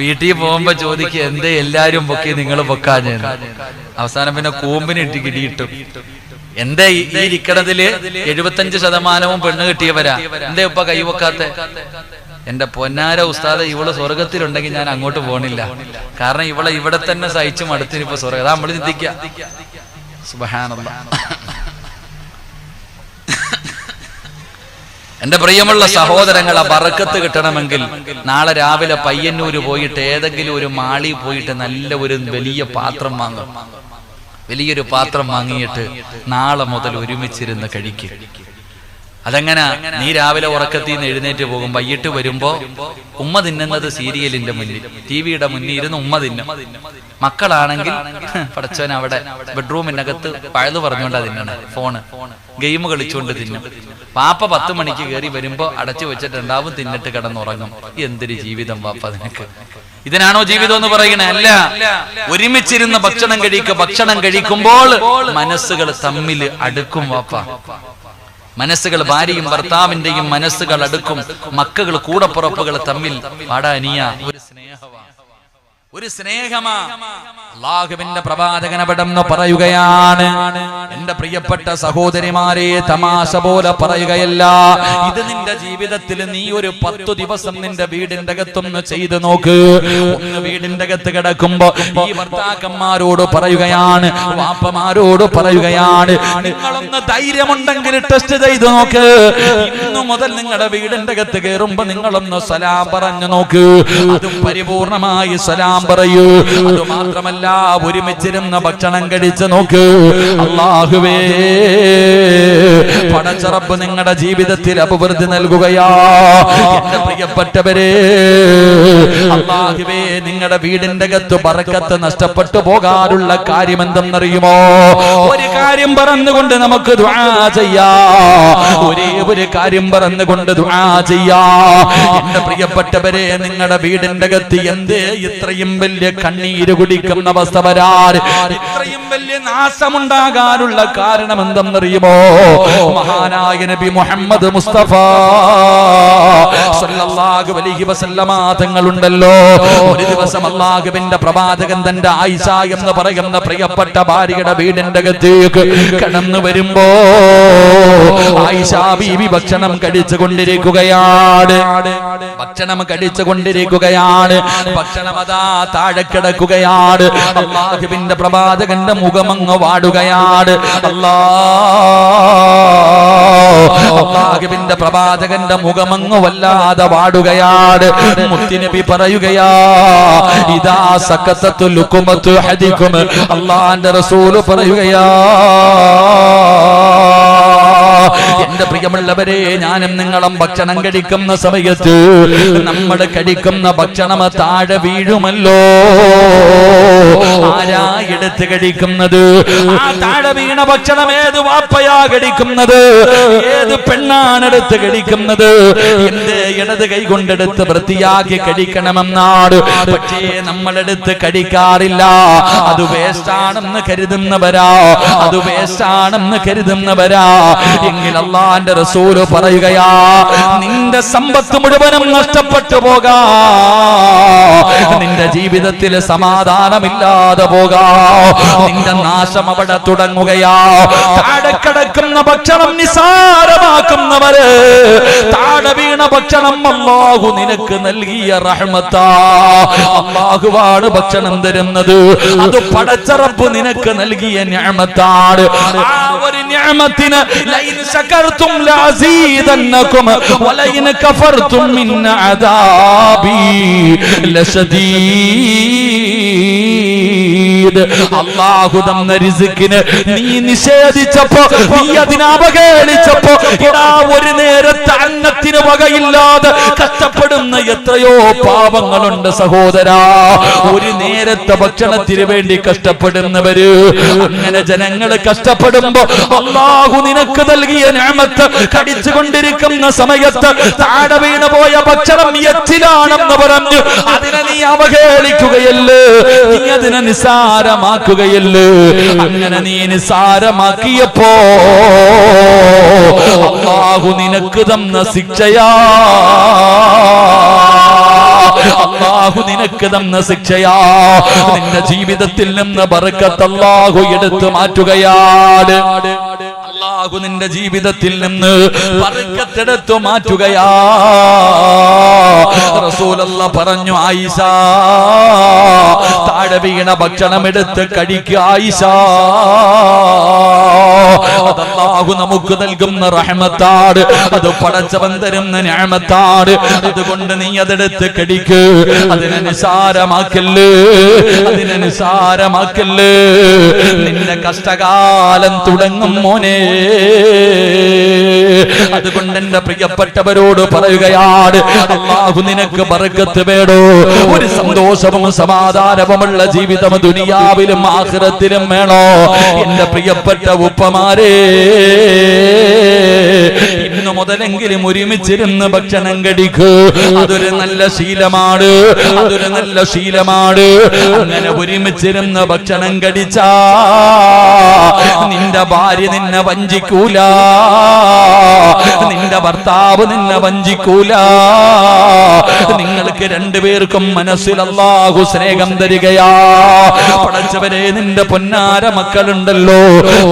S1: വീട്ടിൽ പോകുമ്പോ ചോദിക്കുക, എന്തേ എല്ലാരും പൊക്കി നിങ്ങൾ പൊക്കാഞ്ഞ്? അവസാനം പിന്നെ കൂമ്പിന് ഇട്ട് കിടിയിട്ടു. എന്തേ ഈ ഇരിക്കണതില് 75% പെണ്ണ് കിട്ടിയവരാ, എന്തേ ഇപ്പൊ കൈവക്കാത്ത? എന്റെ പൊന്നാര ഉസ്താദ്, ഇവള് സ്വർഗത്തിലുണ്ടെങ്കിൽ ഞാൻ അങ്ങോട്ട് പോണില്ല. കാരണം ഇവളെ ഇവിടെ തന്നെ സഹിച്ചു മടുത്തിന് ഇപ്പൊ സ്വർഗം. അതാ നമ്മള് ചിന്തിക്ക. സുബ്ഹാനല്ലാഹ്. എന്റെ പ്രിയമുള്ള സഹോദരങ്ങളെ, ബറക്കത്ത് കിട്ടണമെങ്കിൽ നാളെ രാവിലെ പയ്യന്നൂര് പോയിട്ട് ഏതെങ്കിലും ഒരു മാളി പോയിട്ട് നല്ല ഒരു വലിയ പാത്രം വാങ്ങും. വലിയൊരു പാത്രം വാങ്ങിയിട്ട് നാളെ മുതൽ ഒരുമിച്ചിരുന്ന് കഴിക്കും. അതെങ്ങനെ? നീ രാവിലെ ഉറക്കത്തിൽ നിന്ന് എഴുന്നേറ്റ് പോകും, വൈകിട്ട് വരുമ്പോ ഉമ്മ തിന്നുന്നത് സീരിയലിന്റെ മുന്നിൽ, ടിവിയുടെ മുന്നിൽ ഇരുന്ന് ഉമ്മ തിന്നും. മക്കളാണെങ്കിൽ പടച്ചവൻ അവിടെ ബെഡ്റൂമിനകത്ത് പഴുതു പറഞ്ഞുകൊണ്ടാ തിന്നണേ, ഫോണ് ഗെയിം കളിച്ചുകൊണ്ട് തിന്നും. പാപ്പ 10 മണിക്ക് കയറി വരുമ്പോ അടച്ചു വെച്ചിട്ടുണ്ടാവും, തിന്നിട്ട് കിടന്നുറങ്ങും. എന്തൊരു ജീവിതം വാപ്പ നിനക്ക്! ഇതിനാണോ ജീവിതം എന്ന് പറയണേ? അല്ല. ഒരുമിച്ചിരുന്ന് ഭക്ഷണം കഴിക്കുമ്പോൾ മനസ്സുകൾ തമ്മിൽ അടുക്കും വാപ്പ. മനസ്സുകൾ, ഭാര്യയും ഭർത്താവിന്റെയും മനസ്സുകൾ അടുക്കും. മക്കൾ, കൂടപ്പുറപ്പുകൾ തമ്മിൽ പാടാനിയ ഒരു സ്നേഹമാണ്, ഒരു സ്നേഹമാ. അല്ലാഹുവിന്റെ പ്രവാചകൻ അവിടെന്ന് പറയുകയാണ്, എന്റെ പ്രിയപ്പെട്ട സഹോദരിമാരെ, തമാശ പോലെ പറയുകയല്ല, ഇത് നിന്റെ ജീവിതത്തിൽ നീ ഒരു 10 ദിവസം നിന്റെ വീടിന്റെ അകത്തൊന്ന് ചെയ്തു നോക്ക്. ഒന്ന് വീടിന്റെ അകത്ത് കിടക്കുമ്പോ ഈ ഭർത്താക്കന്മാരോട് പറയുകയാണ്, വാപ്പമാരോട് പറയുകയാണ്, നിങ്ങളൊന്ന് ധൈര്യമുണ്ടെങ്കിൽ ടെസ്റ്റ് ചെയ്തു നോക്ക്. ഇന്നു മുതൽ നിങ്ങളുടെ വീടിന്റെ അകത്ത് കയറുമ്പോ നിങ്ങളൊന്ന് സലാം പറഞ്ഞു നോക്ക്. അതും പരിപൂർണമായി സലാം പറയൂ. അത് മാത്രമല്ല, ഒരുമിച്ചിരുന്ന ഭക്ഷണം കഴിച്ച് നോക്ക്. അല്ലാഹുവേ, പടച്ച റബ്ബ് നിങ്ങളുടെ ജീവിതത്തിൽ അഭിവൃദ്ധി നൽകുകയാ. എന്റെ പ്രിയപ്പെട്ടവരെ, അല്ലാഹുവേ, നിങ്ങളുടെ വീടിന്റെ അകത്ത് ബറക്കത്ത് നഷ്ടപ്പെട്ടു പോകാനുള്ള കാര്യം എന്തെന്നറിയുമോ? ഒരു കാര്യം പറഞ്ഞുകൊണ്ട് നമുക്ക് ദുആ ചെയ്യാം. ഒരേ ഒരു കാര്യം പറഞ്ഞുകൊണ്ട് ദുആ ചെയ്യാം. എന്റെ പ്രിയപ്പെട്ടവരെ, നിങ്ങളുടെ വീടിന്റെ അകത്ത് എന്തേ ഇത്രയും വലിയ കണ്ണീര് കുടിക്കുന്ന അവസ്ഥ വരാൻ, ഇത്രയും വലിയ നാശമുണ്ടാകാനുള്ള കാരണം എന്തെന്നറിയുമോ? മഹാനായ നബി മുഹമ്മദ് മുസ്തഫ സല്ലല്ലാഹു അലൈഹി വസല്ലമ തങ്ങളുണ്ടല്ലോ. ഒരു ദിവസം അല്ലാഹുവിന്റെ പ്രവാചകൻ തന്റെ ആയിഷ എന്ന് പറയുന്ന പ്രിയപ്പെട്ട ഭാര്യയുടെ വീടിന്റെ അകത്തേക്ക് കടന്നു വരുമ്പോ ആയിഷ ബീവി ഭക്ഷണം കഴിച്ചുകൊണ്ടിരിക്കുകയാണ്. ഭക്ഷണം അതാ താഴെ കിടക്കുകയാണ്. അല്ലാഹുവിന്റെ പ്രവാചകന്റെ മുഖമങ്ങ് വാടുകയാണ്. അല്ലാഹുവിന്റെ പ്രവാചകന്റെ മുഖമങ്ങ് വല്ലാതെ വാടുകയാണ്. മുത്തുനബി പറയുകയാ, ഇദാ സഖതതു ലുഖമതു ഹദികും. അല്ലാഹുവിന്റെ റസൂൽ പറയുകയാ, എന്റെ പ്രിയമുള്ളവരെ, ഞാനും നിങ്ങളും ഭക്ഷണം കഴിക്കുന്ന സമയത്ത് നമ്മൾ കഴിക്കുന്ന ഭക്ഷണം താഴെ വീഴുമല്ലോ. ആരാ എടുത്ത് കഴിക്കുന്നത്? ആ താഴെ വീണ ഭക്ഷണം ഏത് വാപ്പയാ കഴിക്കുന്നത്? ഏത് പെണ്ണാണ് എടുത്ത് കഴിക്കുന്നത്? എന്റെ ഇടത് കൈ കൊണ്ടെടുത്ത് വൃത്തിയാക്കി കഴിക്കണമെന്നാണ്. പക്ഷേ നമ്മളെടുത്ത് കഴിക്കാറില്ല. അത് വേസ്റ്റാണെന്ന് കരുതുന്നവരാ. എങ്കിൽ അല്ലാഹുവിന്റെ റസൂല് പറയുകയാ, നിന്റെ സമ്പത്ത് മുഴുവനും നഷ്ടപ്പെട്ടു പോകാ, നിന്റെ ജീവിതത്തിൽ സമാധാനമില്ലാതെ പോകാ, നിന്റെ നാശം അവിടെ തുടങ്ങുകയാ. താഴെ കിടക്കുന്ന ഭക്ഷണം നിസാരമാക്കുന്നവര്, താഴെ വീണ ഭക്ഷണം അല്ലാഹു നിനക്ക് നൽകിയ റഹ്മത്താ. അല്ലാഹുവാണ് ഭക്ഷണം തരുന്നത്. അത് പടച്ച റബ്ബ് നിനക്ക് നൽകിയ നിഅമത്താണ്. ആ ഒരു നിഅമത്തിന് ലൈൻ ശകർതും ലഅസീദന്നകും വലൈൻ കഫർതും മിൻ അദാബി ലശദീദ്. അല്ലാഹു തന്ന റിസ്കിനെ നീ നിഷേധിച്ചപ്പോ, നീ അതിനെ അവഹേളിച്ചപ്പോ, ഇടാ ഒരു നേരത്തെ അന്നത്തിന് വകയില്ലാതെ കഷ്ടപ്പെടുന്ന എത്രയോ പാവങ്ങളുണ്ട് സഹോദരാ. ഒരു നേരത്തെ ഭക്ഷണത്തിന് വേണ്ടി കഷ്ടപ്പെടുന്നവര്. അങ്ങനെ ജനങ്ങൾ കഷ്ടപ്പെടുമ്പോ അല്ലാഹു നിനക്ക് നൽകിയ നിഅമത്ത് കടിച്ചുകൊണ്ടിരിക്കുന്ന സമയത്ത് താഴെ വീണു പോയ ഭക്ഷണം എച്ചിലാണെന്ന് പറഞ്ഞു അതിനെ നീ അവഹേളിക്കുകയല്ലേ, നീ അതിനെ നിസാരമാക്കുകയല്ലേ. അങ്ങനെ നീ നിസാരമാക്കിയപ്പോ അല്ലാഹു നിനക്ക് തന്ന ശിക്ഷയാ. നിന്റെ ജീവിതത്തിൽ നിന്ന് ബർക്കത്ത് അല്ലാഹു എടുത്തു മാറ്റുകയാണ്. അല്ലാഹു നിന്റെ ജീവിതത്തിൽ നിന്ന് ബർക്കത്ത് എടുത്തു മാറ്റുകയാ. റസൂലല്ലാഹ് പറഞ്ഞു, ആയിഷ താഴെ വീണ ഭക്ഷണം എടുത്ത് കഴിക്കുക ആയിഷ. അല്ലാഹു നമുക്ക് നൽകുന്ന റഹ്മത്താണ്, അത് പടച്ചവൻ തരുന്ന നിഅമത്താണ്. അതുകൊണ്ട് നീ അതെടുത്ത് കടിക്ക്, അതിനെ നിസാരമാക്കല്ലേ, അതിനെ നിസാരമാക്കല്ലേ. നിന്റെ കഷ്ടകാലം തുടങ്ങും മോനെ. അതുകൊണ്ട് എന്റെ പ്രിയപ്പെട്ടവരോട് പറയുകയാണ്, അല്ലാഹു നിനക്ക് ബർക്കത്ത് വേണോ, ഒരു സന്തോഷവും സമാധാനവുമുള്ള ജീവിതം ദുനിയാവിലും ആഖിറത്തിലും വേണോ? എന്റെ പ്രിയപ്പെട്ട ഉപ്പമാരെ, ഇന്നു മുതലെങ്കിലും ഒരുമിച്ചിരുന്ന് ഭക്ഷണം കഴിക്കൂ. അതൊരു നല്ല ശീലമാണ്, അതൊരു നല്ല ശീലമാണ്. അങ്ങനെ ഒരുമിച്ചിരുന്ന് ഭക്ഷണം കഴിച്ചാ നിന്റെ ഭാര്യ നിന്നെ വഞ്ചിക്കൂല, നിന്റെ ഭർത്താവ് നിന്നെ വഞ്ചിക്കൂല. നിങ്ങൾക്ക് രണ്ടുപേർക്കും മനസ്സിൽ അല്ലാഹു സ്നേഹം തരികയാ. പടച്ചവരെ, നിന്റെ പൊന്നാര മക്കളുണ്ടല്ലോ,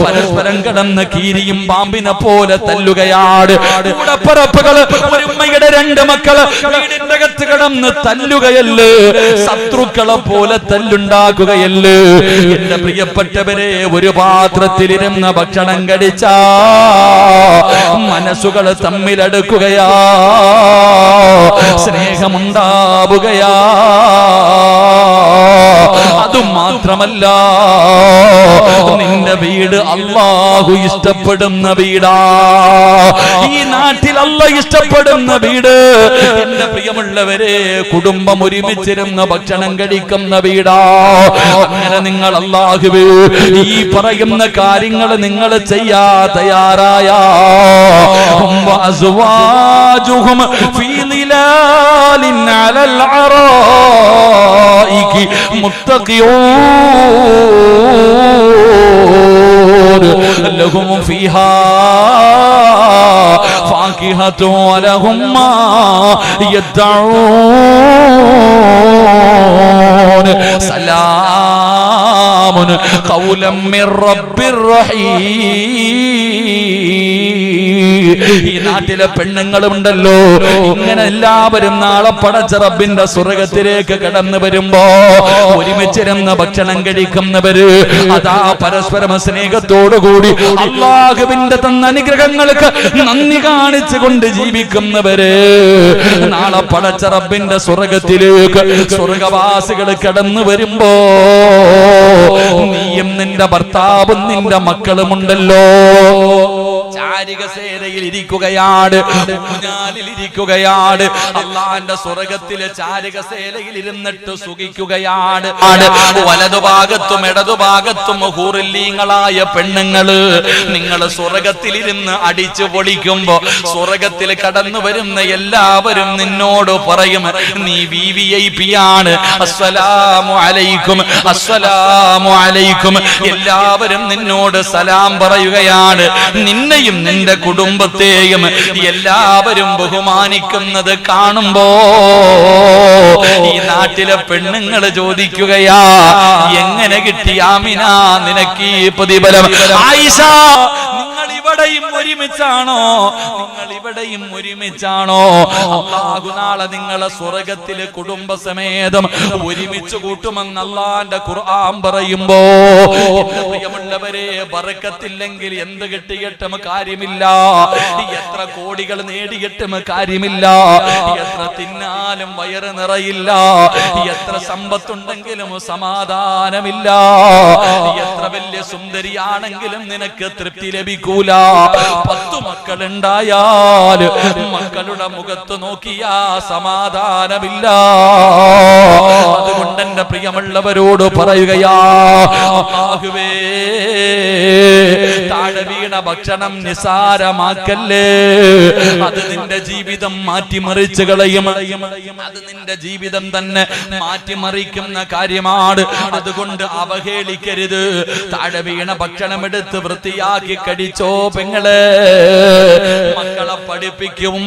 S1: പരസ്പരം കടന്ന് കീരിയും പാമ്പിനെ പോലെ തല്ലുകയാണ്. കൂടപ്പിറപ്പുകള്, ഒരു ഉമ്മയുടെ രണ്ട് മക്കള് വീടിന്റെ അകത്ത് കടന്ന് തല്ലുകയല്ലേ, ശത്രുക്കളെ പോലെ തല്ലുണ്ടാക്കുകയല്ലേ. എന്റെ പ്രിയപ്പെട്ടവരെ, ഒരു പാത്രത്തിലിരുന്ന ഭക്ഷണം കഴിച്ചാ മനസ്സുകൾ തമ്മിലടുക്കുകയാ, സ്നേഹമുണ്ടാവുകയാ. അതുമാത്രമല്ല, നിന്റെ വീട് അല്ലാഹു ഇഷ്ടപ്പെടുന്ന വീടാ, ഈ നാട്ടിൽ അല്ലാഹു ഇഷ്ടപ്പെടുന്ന വീട്. എന്റെ പ്രിയമുള്ളവരെ, കുടുംബം ഒരുമിച്ചിരുന്ന് ഭക്ഷണം കഴിക്കുന്ന വീടാ. അങ്ങനെ നിങ്ങൾ അല്ലാഹുവേ ഈ പറയുന്ന കാര്യങ്ങൾ നിങ്ങൾ ചെയ്യാ തയ്യാറായ وأزواجهم في ظلال على الأرائك متكئون لهم فيها فاكهة ولهم ما يدعون سلام قولا من رب رحيم. ഈ നാട്ടിലെ പെണ്ണുങ്ങളുണ്ടല്ലോ, ഇങ്ങനെ എല്ലാവരും നാളെ പടച്ച റബ്ബിന്റെ സ്വർഗ്ഗത്തിലേക്ക് കടന്നു വരുമ്പോ ഒരുമിച്ചിരുന്ന് ഭക്ഷണം കഴിക്കുന്നവര്, അതാ പരസ്പരം സ്നേഹത്തോടുകൂടി അല്ലാഹുവിന്റെ തന്ന അനുഗ്രഹങ്ങൾക്ക് നന്ദി കാണിച്ചുകൊണ്ട് ജീവിക്കുന്നവര്, നാളെ പടച്ച റബ്ബിന്റെ സ്വർഗ്ഗത്തിലേക്ക് സ്വർഗവാസികൾ കടന്നു വരുമ്പോ നീയും നിന്റെ ഭർത്താവും നിന്റെ മക്കളുമുണ്ടല്ലോ ചാരികസേനയിൽ ഇരിക്കുകയാണ്, ഊഞ്ഞാലിൽ ഇരിക്കുകയാണ്, അള്ളാന്റെ സ്വർഗത്തിലെ ചാരികസേനയിൽ ഇരുന്നിട്ട് സുഖിക്കുകയാണ്. വലതുഭാഗത്തും ഇടതുഭാഗത്തും ഹൂറില്ലീങ്ങളായ പെണ്ണുങ്ങള്, നിങ്ങൾ സ്വർഗത്തിലിരുന്ന് അടിച്ചു പൊളിക്കുമ്പോ സ്വർഗത്തിൽ കടന്നു വരുന്ന എല്ലാവരും നിന്നോട് പറയും, നീ VIP ആണ്, അസ്സലാമു അലൈക്കും, അസ്സലാമു അലൈക്കും. എല്ലാവരും നിന്നോട് സലാം പറയുകയാണ്. നിന്നെയും നിന്റെ കുടുംബത്തെയും എല്ലാവരും ബഹുമാനിക്കുന്നത് കാണുമ്പോ ഈ നാട്ടിലെ പെണ്ണുങ്ങൾ ചോദിക്കുകയാ, എങ്ങനെ കിട്ടി ആമിന നിനക്ക് ഈ പ്രതിഫലം? ആയിഷ, നിങ്ങൾ ഇവിടെയും ഒരുമിച്ചാണോ? നിങ്ങൾ ഇവിടെയും ഒരുമിച്ചാണോ? അല്ലാഹു നാളെ നിങ്ങളെ സ്വർഗ്ഗത്തിലെ കുടുംബസമേതം ഒരുമിച്ച് കൂട്ടുമെന്ന് അല്ലാഹുവിന്റെ ഖുർആൻ പറയുമ്പോ, എന്റെ പ്രിയമുള്ളവരെ, ബർക്കത്തില്ലെങ്കിൽ എന്ത് കിട്ടിയിട്ടും കാര്യമില്ല, എത്ര കോടികൾ നേടിയിട്ടും കാര്യമില്ല, എത്ര തിന്നാലും വയറ് നിറയില്ല, എത്ര സമ്പത്തുണ്ടെങ്കിലും സമാധാനമില്ല, എത്ര വലിയ സുന്ദരിയാണെങ്കിലും നിനക്ക് തൃപ്തി ലഭിക്കൂല. 10 മക്കളുണ്ടായാൽ മക്കളുടെ മുഖത്ത് നോക്കിയാ സമാധാനമില്ല. അതുകൊണ്ട് എന്റെ പ്രിയമുള്ളവരോട് പറയുകയാ, അല്ലാഹുവേ, താഴെ വീണ ഭക്ഷണം നിസാരമാക്കല്ലേ, അത് നിന്റെ ജീവിതം മാറ്റിമറിച്ച് കളയും, അത് നിന്റെ ജീവിതം തന്നെ മാറ്റിമറിക്കുന്ന കാര്യമാണ്. അതുകൊണ്ട് അവഹേളിക്കരുത്. താഴെ വീണ ഭക്ഷണം എടുത്ത് വൃത്തിയാക്കി കഴിച്ചോ പെങ്ങളെ, മക്കളെ പഠിപ്പിക്കും.